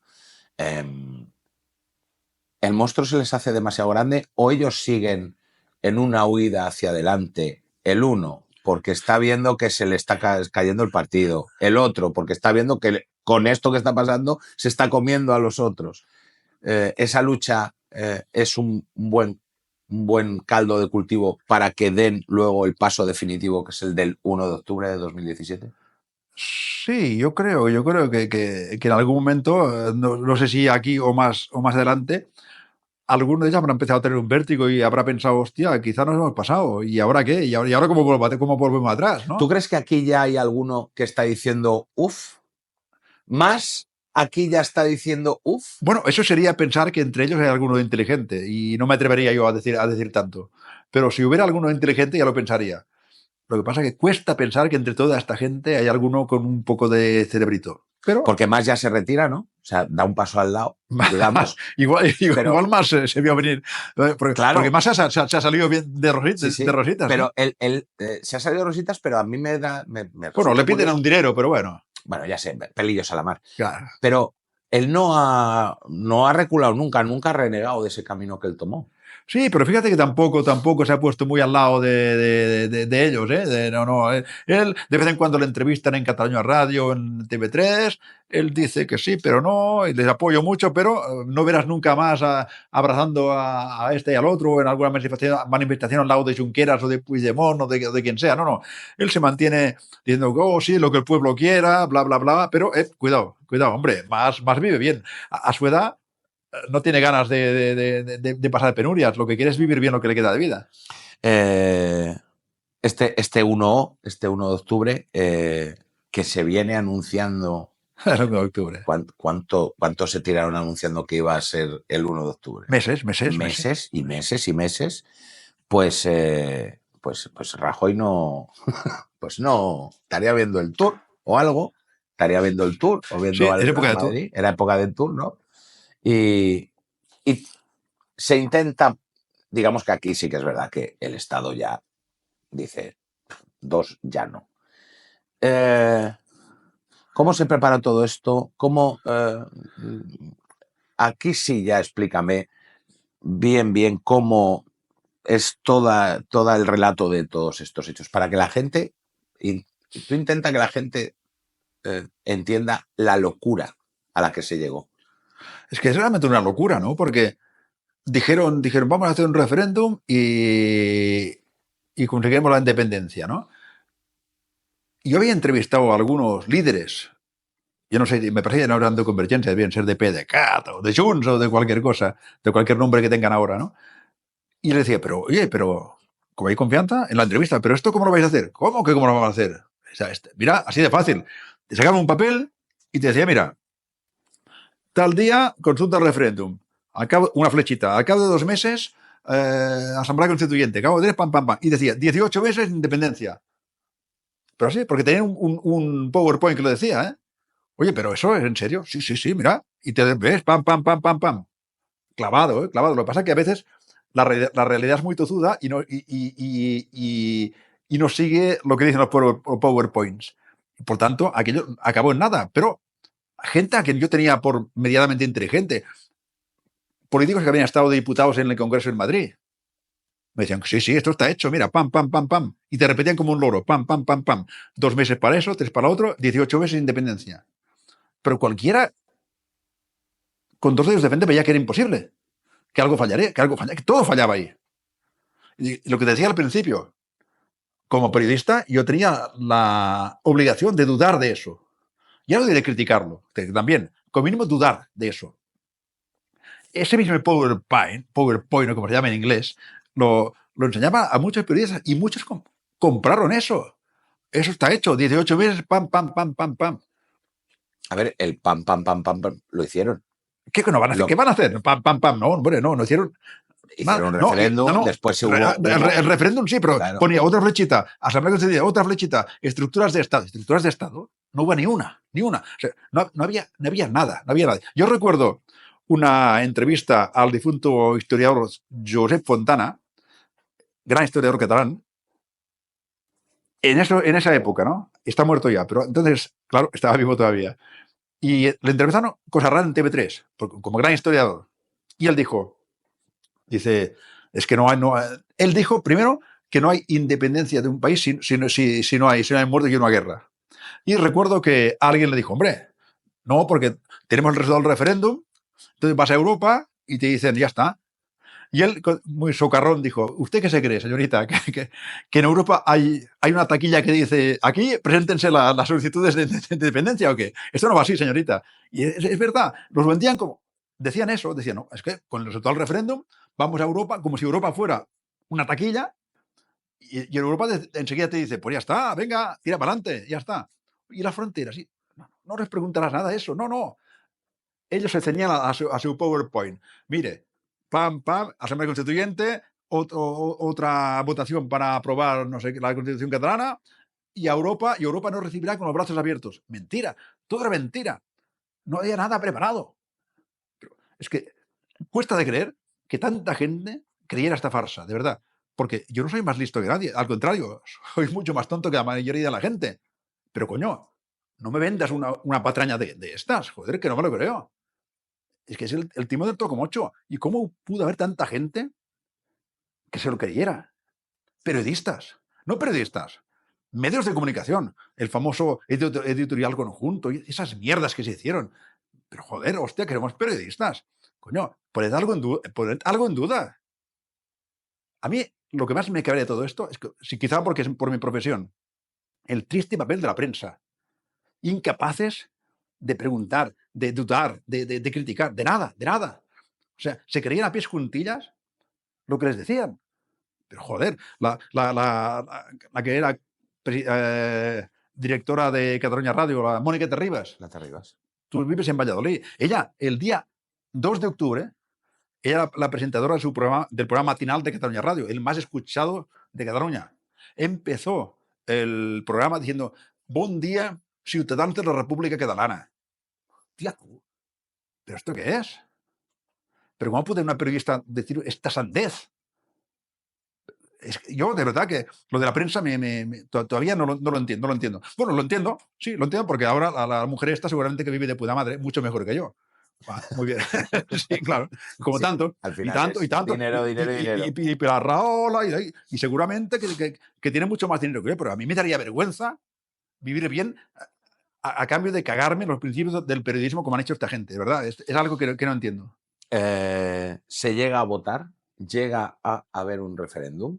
¿El monstruo se les hace demasiado grande o ellos siguen en una huida hacia adelante? El uno, porque está viendo que se le está cayendo el partido. El otro, porque está viendo que con esto que está pasando se está comiendo a los otros. Esa lucha es un buen caldo de cultivo para que den luego el paso definitivo, que es el del 1 de octubre de 2017. Sí, yo creo que en algún momento, no sé si aquí o más adelante, alguno de ellos habrá empezado a tener un vértigo y habrá pensado, hostia, quizá nos hemos pasado. ¿Y ahora qué? ¿Y ahora cómo volvemos atrás, ¿Tú no? crees que aquí ya hay alguno que está diciendo, uff, más aquí ya está diciendo, uff? Bueno, eso sería pensar que entre ellos hay alguno inteligente y no me atrevería yo a decir tanto. Pero si hubiera alguno inteligente ya lo pensaría. Lo que pasa es que cuesta pensar que entre toda esta gente hay alguno con un poco de cerebrito. Pero Porque más ya se retira, ¿no? O sea, da un paso al lado, más, digamos, igual pero más se vio venir. Porque claro, más se ha salido bien sí, de sí, rositas, pero ¿no? él se ha salido rositas, pero a mí me Bueno, resulta le piden a curioso. un dinero, pero bueno. Bueno, ya sé, pelillos a la mar. Claro. Pero él no ha reculado nunca, nunca ha renegado de ese camino que él tomó. Sí, pero fíjate que tampoco se ha puesto muy al lado de ellos, ¿eh? No, no, él, de vez en cuando le entrevistan en Cataluña Radio, en TV3, él dice que sí, pero no, y les apoyo mucho, pero no verás nunca más abrazando a este y al otro en alguna manifestación al lado de Junqueras o de Puigdemont o de quien sea, no, no. Él se mantiene diciendo, oh, sí, lo que el pueblo quiera, bla, bla, bla, pero cuidado, hombre, más vive bien. A su edad no tiene ganas de pasar penurias, lo que quiere es vivir bien lo que le queda de vida. Eh, este 1 de octubre, que se viene anunciando. El 1 de octubre. ¿Cuánto se tiraron anunciando que iba a ser el 1 de octubre? Meses. Meses y meses y meses. Pues Rajoy no, pues no, estaría viendo el Tour o algo, estaría viendo el Tour o Sí, viendo es al época de tour. Madrid, era época del Tour, ¿no? Y, y se intenta, digamos que aquí sí que es verdad que el Estado ya dice, 2 ya no. ¿Cómo se prepara todo esto? Aquí sí ya explícame bien cómo es toda el relato de todos estos hechos, para que la gente, y tú intenta que la gente entienda la locura a la que se llegó. Es que es realmente una locura, ¿no? Porque dijeron, vamos a hacer un referéndum y conseguiremos la independencia, ¿no? Yo había entrevistado a algunos líderes, yo no sé, me parece que no eran de Convergencia, debían ser de PDeCAT o de Junts o de cualquier cosa, de cualquier nombre que tengan ahora, ¿no? Y le decía, pero, oye, pero, ¿cómo hay confianza en la entrevista? ¿Pero esto cómo lo vais a hacer? ¿Cómo que cómo lo vamos a hacer? O sea, mira, así de fácil. Te sacaba un papel y te decía, mira, tal día consulta el referéndum. Una flechita. Al cabo de 2 meses, Asamblea Constituyente. Al cabo de 3, pam, pam, pam. Y decía, 18 meses de independencia. Pero así, porque tenía un PowerPoint que lo decía, ¿eh? Oye, pero eso es en serio. Sí, sí, sí, mira. Y te ves, pam, pam, pam, pam, pam. Clavado, ¿eh? Clavado. Lo que pasa es que a veces la realidad es muy tozuda y no sigue lo que dicen los PowerPoints. Por tanto, aquello acabó en nada. Pero gente a quien yo tenía por medianamente inteligente, políticos que habían estado de diputados en el Congreso en Madrid, me decían, sí, sí, esto está hecho, mira, pam, pam, pam, pam. Y te repetían como un loro, pam, pam, pam, pam. 2 meses para eso, 3 para otro, 18 meses de independencia. Pero cualquiera con 2 dedos de frente veía que era imposible, que algo fallaría, que todo fallaba ahí. Y lo que te decía al principio, como periodista, yo tenía la obligación de dudar de eso. Ya no de criticarlo, también, como mínimo dudar de eso. Ese mismo PowerPoint, o como se llama en inglés, lo enseñaba a muchos periodistas y muchos compraron eso. Eso está hecho, 18 meses, pam, pam, pam, pam, pam. A ver, el pam, lo hicieron. ¿Qué no van a hacer? ¿Qué van a hacer? Pam, pam, pam. No, hombre, no hicieron. Hicieron un No, referéndum, no. después hubo El referéndum sí, pero claro, ponía otra flechita, Asamblea Constitucional, otra flechita, estructuras de Estado. Estructuras de Estado, no hubo ni una. O sea, no había nada, no había nada. Yo recuerdo una entrevista al difunto historiador Josep Fontana, gran historiador catalán, en esa época, ¿no? Está muerto ya, pero entonces, claro, estaba vivo todavía. Y le entrevistaron cosas raras en TV3, como gran historiador. Y él dice, es que no hay, él dijo primero que no hay independencia de un país si no hay muertos y una guerra. Y recuerdo que alguien le dijo, hombre, no, porque tenemos el resultado del referéndum, entonces vas a Europa y te dicen, ya está. Y él, muy socarrón, dijo, ¿usted qué se cree, señorita? Que en Europa hay una taquilla que dice, aquí preséntense las solicitudes de independencia o qué. Esto no va así, señorita. Y es verdad, los vendían como, decían eso, decían, no, es que con el resultado del referéndum vamos a Europa como si Europa fuera una taquilla y en Europa enseguida te dice, pues ya está, venga, tira para adelante, ya está. Y las fronteras, sí. No les preguntarás nada de eso, no, no. Ellos se ceñían a su PowerPoint. Mire, pam, pam, Asamblea Constituyente, otra votación para aprobar, no sé, la Constitución catalana, y Europa nos recibirá con los brazos abiertos. Mentira, todo era mentira. No había nada preparado. Pero es que cuesta de creer que tanta gente creyera esta farsa, de verdad. Porque yo no soy más listo que nadie, al contrario, soy mucho más tonto que la mayoría de la gente. Pero coño, no me vendas una patraña de estas, joder, que no me lo creo. Es que es el timón del tocomocho. ¿Y cómo pudo haber tanta gente que se lo creyera? Periodistas, no periodistas, medios de comunicación, el famoso editorial conjunto, y esas mierdas que se hicieron. Pero joder, hostia, queremos periodistas. Coño, poned algo en duda. A mí lo que más me cabrea de todo esto es que, si quizá porque es por mi profesión, el triste papel de la prensa. Incapaces de preguntar, de dudar, de criticar, de nada, de nada. O sea, se creían a pies juntillas lo que les decían. Pero joder, la que era directora de Cataluña Radio, la Mónica Terribas, La Terribas. tú vives en Valladolid. Ella, el día 2 de octubre, ella era la presentadora del programa matinal de Cataluña Radio, el más escuchado de Cataluña. Empezó el programa diciendo, bon día, ciutadans de la República Catalana. Tía, ¿pero esto qué es? ¿Pero cómo puede una periodista decir esta sandez? Yo, de verdad, que lo de la prensa todavía no lo entiendo, no lo entiendo. Bueno, lo entiendo, sí, lo entiendo, porque ahora la mujer esta seguramente que vive de puta madre, mucho mejor que yo. Muy bien. Sí, claro. Como Sí, tanto, al y final tanto, y es tanto. dinero, dinero, dinero. Y la Raola, y seguramente que tiene mucho más dinero que yo, pero a mí me daría vergüenza vivir bien a cambio de cagarme los principios del periodismo como han hecho esta gente, de verdad. Es algo que no entiendo. Se llega a votar, llega a haber un referéndum,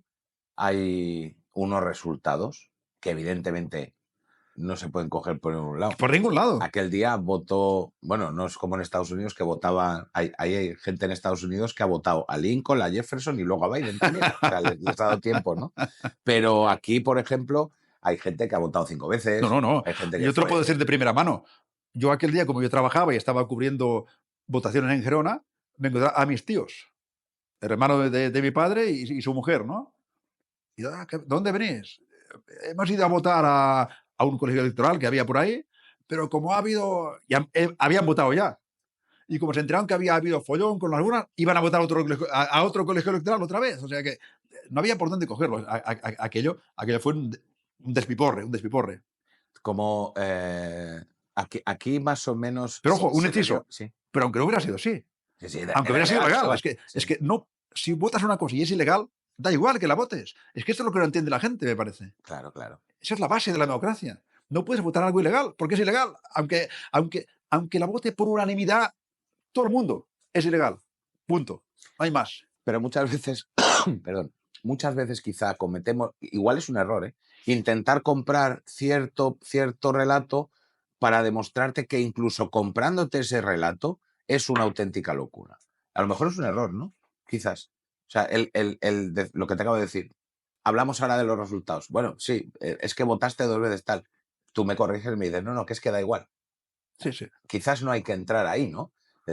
hay unos resultados que evidentemente no se pueden coger por ningún lado. Por ningún lado. Aquel día votó, bueno, no es como en Estados Unidos que votaba, hay gente en Estados Unidos que ha votado a Lincoln, a Jefferson y luego a Biden también. O sea, les ha dado tiempo, ¿no? Pero aquí, por ejemplo, hay gente que ha votado 5 veces. No. Hay gente que Yo te lo puedo decir de primera mano. Yo aquel día, como yo trabajaba y estaba cubriendo votaciones en Gerona, me encontré a mis tíos, el hermano de mi padre y su mujer, ¿no? Y ¿dónde venís? Hemos ido a votar a un colegio electoral que había por ahí, pero como ha habido, habían votado ya. Y como se enteraron que había habido follón con las urnas, iban a votar a otro colegio electoral otra vez. O sea que no había por dónde cogerlo. Aquello fue un despiporre, un despiporre. Como aquí más o menos. Pero ojo, un se inciso. sí. Pero aunque no hubiera sido así. Sí, Aunque hubiera sido legal. Es que no, si votas una cosa y es ilegal, da igual que la votes. Es que esto es lo que no entiende la gente, me parece. Claro, claro. Esa es la base de la democracia. No puedes votar algo ilegal, porque es ilegal. Aunque la vote por unanimidad, todo el mundo es ilegal. Punto. No hay más. Pero muchas veces, perdón, muchas veces quizá cometemos, igual es un error, intentar comprar cierto relato para demostrarte que incluso comprándote ese relato es una auténtica locura. A lo mejor es un error, ¿no? Quizás. O sea, lo que te acabo de decir. Hablamos ahora de los resultados. Bueno, sí, es que votaste 2 veces tal. Tú me corriges y me dices, no, que es que da igual. Sí, sí. Quizás no hay que entrar ahí, ¿no?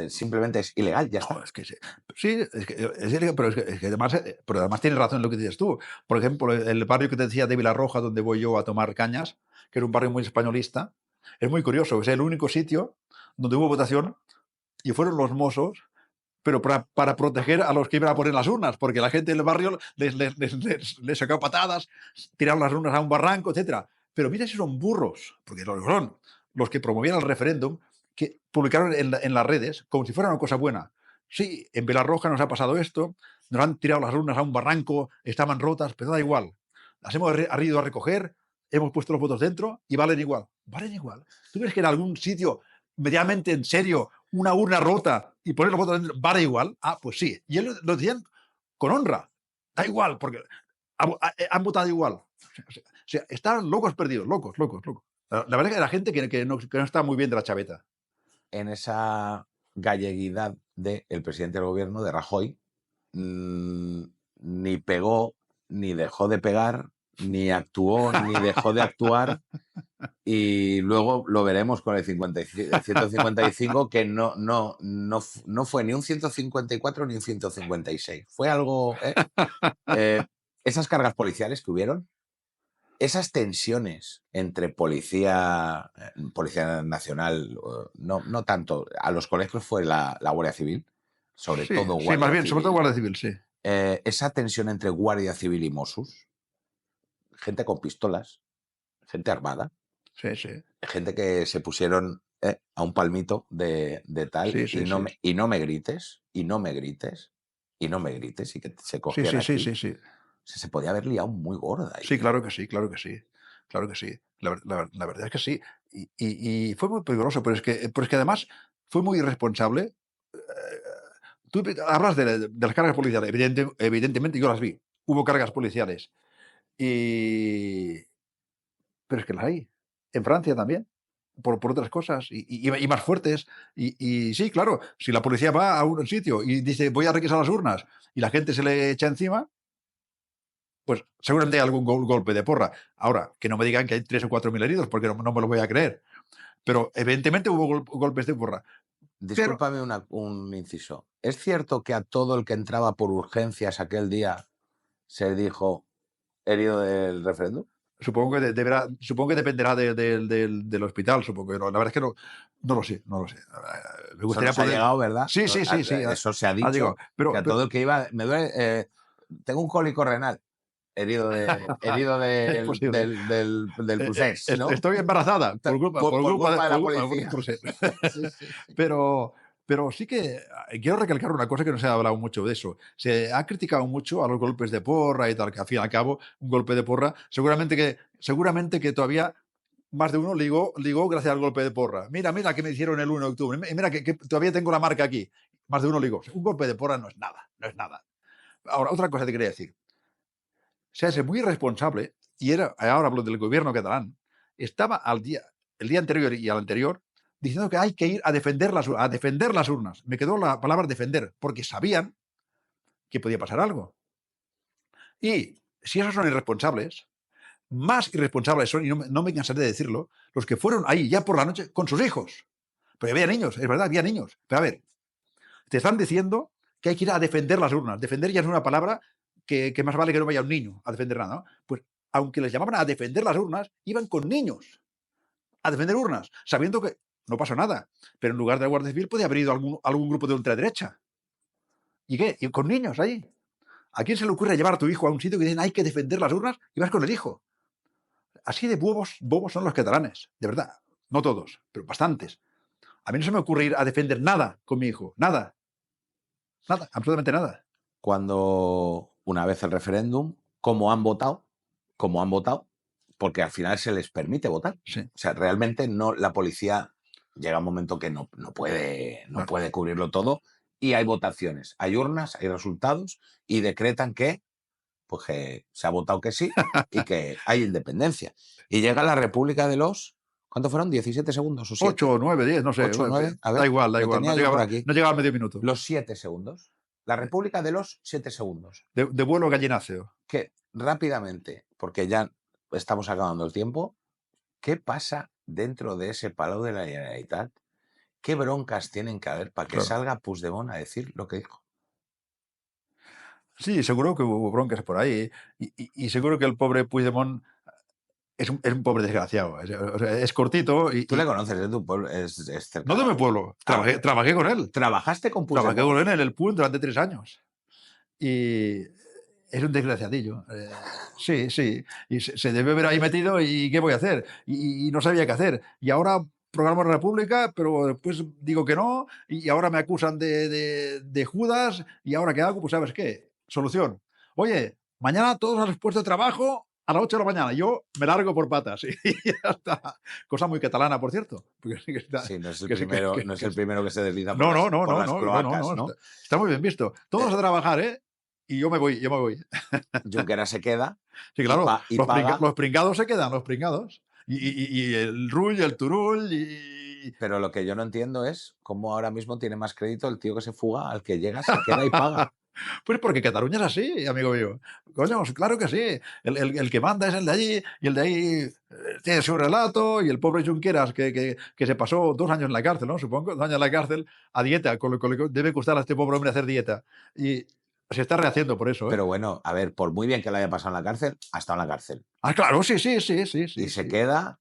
Simplemente es ilegal, ya está. No, es que sí, es ilegal, pero además tienes razón en lo que dices tú. Por ejemplo, el barrio que te decía de Vilarroja, donde voy yo a tomar cañas, que era un barrio muy españolista, es muy curioso. Es el único sitio donde hubo votación y fueron los mozos, pero para proteger a los que iban a poner las urnas, porque la gente del barrio les sacó patadas, tiraron las urnas a un barranco, etcétera. Pero mira si son burros, porque son los que promovían el referéndum, que publicaron en las redes como si fuera una cosa buena. Sí, en Belarroja nos ha pasado esto, nos han tirado las urnas a un barranco, estaban rotas, pero da igual. Las hemos ido a recoger, hemos puesto los votos dentro y valen igual. Valen igual. ¿Tú crees que en algún sitio, medianamente en serio, una urna rota y poner los votos dentro vale igual? Ah, pues sí. Y ellos lo decían con honra. Da igual, porque han votado igual. O sea, están locos perdidos, locos. La verdad es que la gente que no está muy bien de la chaveta. En esa galleguidad del presidente del gobierno, de Rajoy, ni pegó, ni dejó de pegar, ni actuó, ni dejó de actuar. Y luego lo veremos con el 155, que no fue ni un 154 ni un 156. Fue algo... esas cargas policiales que hubieron, esas tensiones entre policía nacional, no tanto, a los colegios fue la Guardia Civil, sobre todo Guardia Sí, más bien, Civil. sobre todo Guardia Civil, sí. Esa tensión entre Guardia Civil y Mossos, gente con pistolas, gente armada, Sí. gente que se pusieron a un palmito de tal, Sí. y no me grites, y que se cogían aquí. Sí. O sea, se podía haber liado muy gorda ahí. Sí, claro que sí. La verdad es que sí. Y fue muy peligroso, pero es que además fue muy irresponsable. Tú hablas de las cargas policiales. Evidentemente yo las vi. Hubo cargas policiales. Pero es que las hay. En Francia también. Por otras cosas y más fuertes. Y sí, claro, si la policía va a un sitio y dice voy a requisar las urnas y la gente se le echa encima, pues seguramente hay algún golpe de porra. Ahora, que no me digan que hay 3 o 4 mil heridos, porque no me lo voy a creer. Pero evidentemente hubo golpes de porra. Discúlpame un inciso. ¿Es cierto que a todo el que entraba por urgencias aquel día se dijo herido del referéndum? Supongo que dependerá del hospital, supongo que no. La verdad es que no lo sé. Me gustaría Eso ha llegado, ¿verdad? Sí. Eso se ha dicho. Llegado. Pero que a todo el que iba, me duele, tengo un cólico renal, herido del procés, ¿no? Estoy embarazada por culpa de la policía. Sí. Pero sí que quiero recalcar una cosa que no se ha hablado mucho de eso. Se ha criticado mucho a los golpes de porra y tal, que al fin y al cabo un golpe de porra seguramente que todavía más de uno ligó gracias al golpe de porra. Mira que me hicieron el 1 de octubre. Mira que todavía tengo la marca aquí. Más de uno ligó. Un golpe de porra no es nada. Ahora, otra cosa te quería decir. Se hace muy irresponsable, y ahora hablo del gobierno catalán, estaba el día anterior y al anterior, diciendo que hay que ir a defender las urnas. Me quedó la palabra defender, porque sabían que podía pasar algo. Y si esos son irresponsables, más irresponsables son, y no me cansaré de decirlo, los que fueron ahí ya por la noche con sus hijos. Pero había niños, es verdad, había niños. Pero a ver, te están diciendo que hay que ir a defender las urnas. Defender ya es una palabra que más vale que no vaya un niño a defender nada, ¿no? Pues aunque les llamaban a defender las urnas, iban con niños a defender urnas, sabiendo que no pasó nada. Pero en lugar de la Guardia Civil podía haber ido algún grupo de ultraderecha. ¿Y qué? Y con niños ahí. ¿A quién se le ocurre llevar a tu hijo a un sitio que dicen hay que defender las urnas y vas con el hijo? Así de bobos son los catalanes, de verdad. No todos, pero bastantes. A mí no se me ocurre ir a defender nada con mi hijo. Nada, absolutamente nada. Cuando una vez el referéndum, ¿cómo han votado? Porque al final se les permite votar. Sí. O sea, realmente no, la policía llega un momento que no puede cubrirlo todo, y hay votaciones, hay urnas, hay resultados, y decretan que se ha votado que sí y que hay independencia. Y llega la República de los... ¿Cuántos fueron? ¿17 segundos o 7? 8, 9, 10, no sé. 8 o 9. A ver, da igual. No llegaba a medio minuto. Los 7 segundos. La República de los 7 segundos. De vuelo gallináceo. Que rápidamente, porque ya estamos acabando el tiempo, ¿qué pasa dentro de ese Palau de la Generalitat? ¿Qué broncas tienen que haber para que salga Puigdemont a decir lo que dijo? Sí, seguro que hubo broncas por ahí. Y seguro que el pobre Puigdemont es un pobre desgraciado. O sea, es cortito. Tú le conoces de tu pueblo. Es no de mi pueblo. Trabajé con él. ¿Trabajaste con Puigdemont? Trabajé con él en el PUN durante 3 años. Y es un desgraciadillo. Sí. Y se debe haber ahí metido y ¿qué voy a hacer? Y no sabía qué hacer. Y ahora programa la República, pero después digo que no. Y ahora me acusan de Judas. ¿Y ahora qué hago? Pues ¿sabes qué? Solución. Oye, mañana todos a los puestos de trabajo a las 8 de la mañana. Yo me largo por patas. Y ya está. Cosa muy catalana, por cierto. Sí, no es el primero que se desliza por las cloacas, ¿no? Está muy bien visto. Todos a trabajar, ¿eh? y yo me voy, yo me voy. Junqueras se queda Sí, claro, y paga. los pringados se quedan, los pringados. Y el Rull y el Turull Pero lo que yo no entiendo es cómo ahora mismo tiene más crédito el tío que se fuga al que llega, se queda y paga. Pues porque Cataluña es así, amigo mío. Coño, claro que sí. El que manda es el de allí, y el de ahí tiene su relato, y el pobre Junqueras que se pasó 2 años en la cárcel, ¿no? Supongo, 2 años en la cárcel a dieta, con lo que debe costar a este pobre hombre hacer dieta. Y se está rehaciendo por eso, ¿eh? Pero bueno, a ver, por muy bien que lo haya pasado en la cárcel, ha estado en la cárcel. Ah, claro, sí, sí, sí, sí, Y sí. se Sí. queda.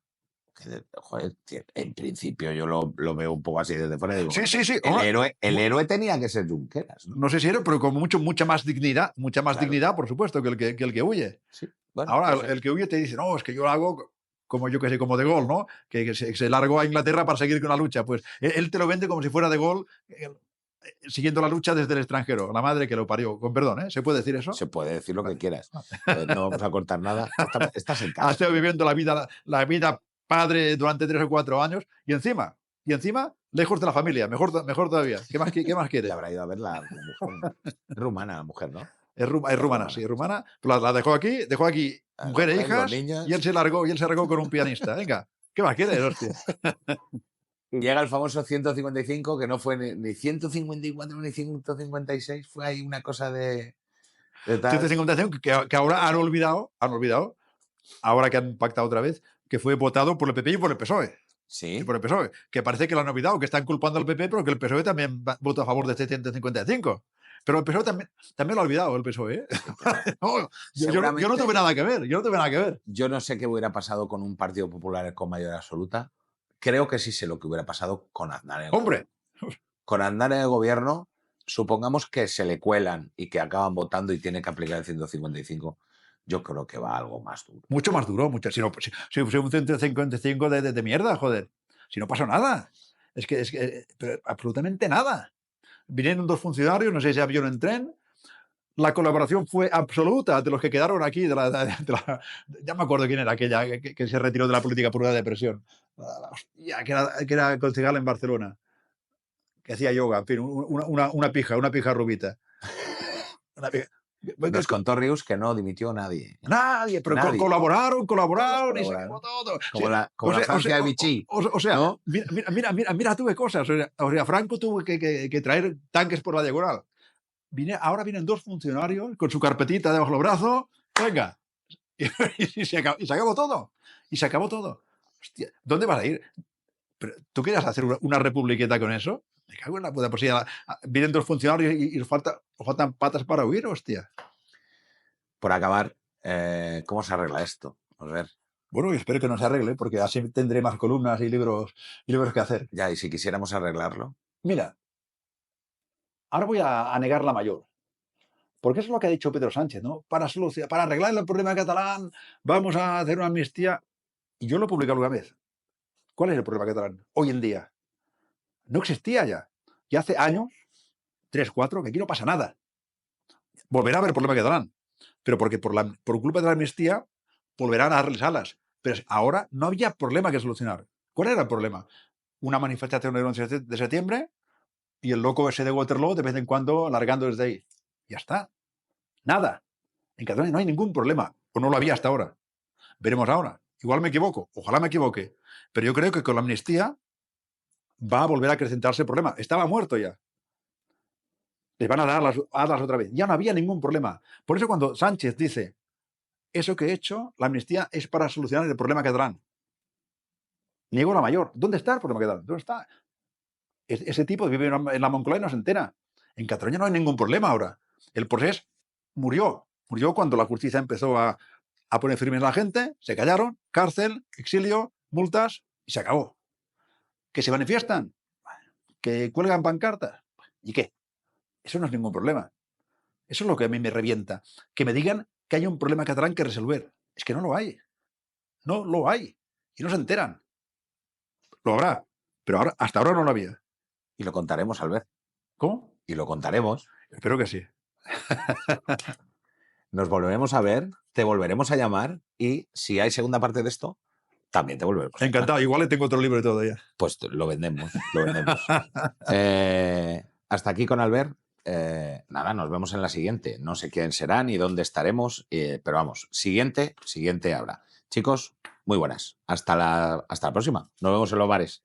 Joder, en principio yo lo veo un poco así desde fuera y digo, Sí, sí, sí. el héroe tenía que ser Junqueras, ¿no? No sé si era, pero con mucha más dignidad, Claro. por supuesto, que el que huye. Sí, bueno, Ahora, no sé. el que huye te dice, no, es que yo lo hago como yo que sé, como De Gaulle, ¿no? Que se largó a Inglaterra para seguir con la lucha. Pues él te lo vende como si fuera De Gaulle siguiendo la lucha desde el extranjero. La madre que lo parió. Con perdón, ¿eh? ¿Se puede decir eso? Se puede decir lo que Vale. quieras. No vamos a cortar nada. Estás en Ha casa. estado viviendo la vida padre durante 3 o 4 años y encima, lejos de la familia. Mejor todavía. ¿Qué más Le quiere? habrá ido a ver la mujer, ¿no? Es rumana la mujer, ¿no? Es Es rumana, sí, rumana. es rumana. Pero la dejó aquí, La mujer e mujer, los hijas, y él niños. se largó con un pianista. Venga, ¿qué más quieres, hostia? Y llega el famoso 155, que no fue ni 154 ni 156, fue ahí una cosa de tal. 155 que ahora han olvidado, ahora que han pactado otra vez, que fue votado por el PP y por el PSOE. Y Sí, por el PSOE, que parece que lo han olvidado, que están culpando al PP, pero que el PSOE también votó a favor de este 155. Pero el PSOE también lo ha olvidado, el PSOE. ¿Eh? sí, pero No, yo no seguramente tuve nada que ver, yo no tuve nada que ver. yo no sé qué hubiera pasado con un Partido Popular con mayoría absoluta. Creo que sí sé lo que hubiera pasado con Aznar en el gobierno. Hombre, Con Aznar en el gobierno, supongamos que se le cuelan y que acaban votando y tiene que aplicar el 155. Yo creo que va algo más duro. mucho más duro, si un 155 de mierda, joder. Si no pasó nada. Pero absolutamente nada. Vinieron 2 funcionarios, no sé si avión en tren. La colaboración fue absoluta de los que quedaron aquí. Ya me acuerdo quién era aquella que se retiró de la política por una depresión. Hostia, que era concejal en Barcelona, que hacía yoga, en fin, una pija rubita. Una pija. Nos contó Rius que no dimitió nadie. Nadie, pero Nadie. colaboraron Todos y se acabó colaboraron. todo. Como la Francia de Vichy. O sea, ¿No? mira tú qué cosas. O sea, Franco tuvo que traer tanques por la diagonal. Ahora vienen 2 funcionarios con su carpetita debajo del brazo. Venga. Y se acabó todo. Y se acabó todo. Hostia, ¿dónde vas a ir? ¿Pero ¿tú querías hacer una republiqueta con eso? Me cago en la puta. Pues si vienen 2 funcionarios y os faltan patas para huir, hostia. Por acabar, ¿cómo se arregla esto? A ver. Bueno, y espero que no se arregle, porque así tendré más columnas y libros que hacer. Ya, y si quisiéramos arreglarlo. Mira, ahora voy a negar la mayor. Porque eso es lo que ha dicho Pedro Sánchez, ¿no? Para arreglar el problema catalán, vamos a hacer una amnistía. Y yo lo he publicado una vez. ¿Cuál es el problema catalán hoy en día? No existía ya. Ya hace años, 3, 4, que aquí no pasa nada. Volverá a haber problema catalán. Pero porque por culpa de la amnistía volverán a darles alas. Pero ahora no había problema que solucionar. ¿Cuál era el problema? Una manifestación del 11 de septiembre y el loco ese de Waterloo de vez en cuando alargando desde ahí. Ya está. Nada. En Cataluña no hay ningún problema. O no lo había hasta ahora. Veremos ahora. Igual me equivoco. Ojalá me equivoque. Pero yo creo que con la amnistía va a volver a acrecentarse el problema. Estaba muerto ya. Les van a dar alas otra vez. Ya no había ningún problema. Por eso cuando Sánchez dice, eso que he hecho, la amnistía es para solucionar el problema catalán. Niego la mayor. ¿Dónde está el problema catalán? ¿Dónde está? Ese tipo vive en la Moncloa y no se entera. En Cataluña no hay ningún problema ahora. El procés murió. Murió cuando la justicia empezó a poner firmes a la gente, se callaron, cárcel, exilio, multas y se acabó. ¿Que se manifiestan? ¿Que cuelgan pancartas? ¿Y qué? Eso no es ningún problema. Eso es lo que a mí me revienta. Que me digan que hay un problema catalán que resolver. Es que no lo hay. No lo hay. Y no se enteran. Lo habrá. Pero hasta ahora no lo había. Y lo contaremos, Albert. ¿Cómo? Y lo contaremos. Espero que sí. Nos volveremos a ver, te volveremos a llamar y si hay segunda parte de esto, también te volveremos a llamar. Encantado. Igual le tengo otro libro y todo ya. Pues lo vendemos, lo vendemos. Hasta aquí con Albert. nada, nos vemos en la siguiente. No sé quién será ni dónde estaremos, pero vamos, siguiente habrá. Chicos, muy buenas. Hasta la próxima. Nos vemos en los bares.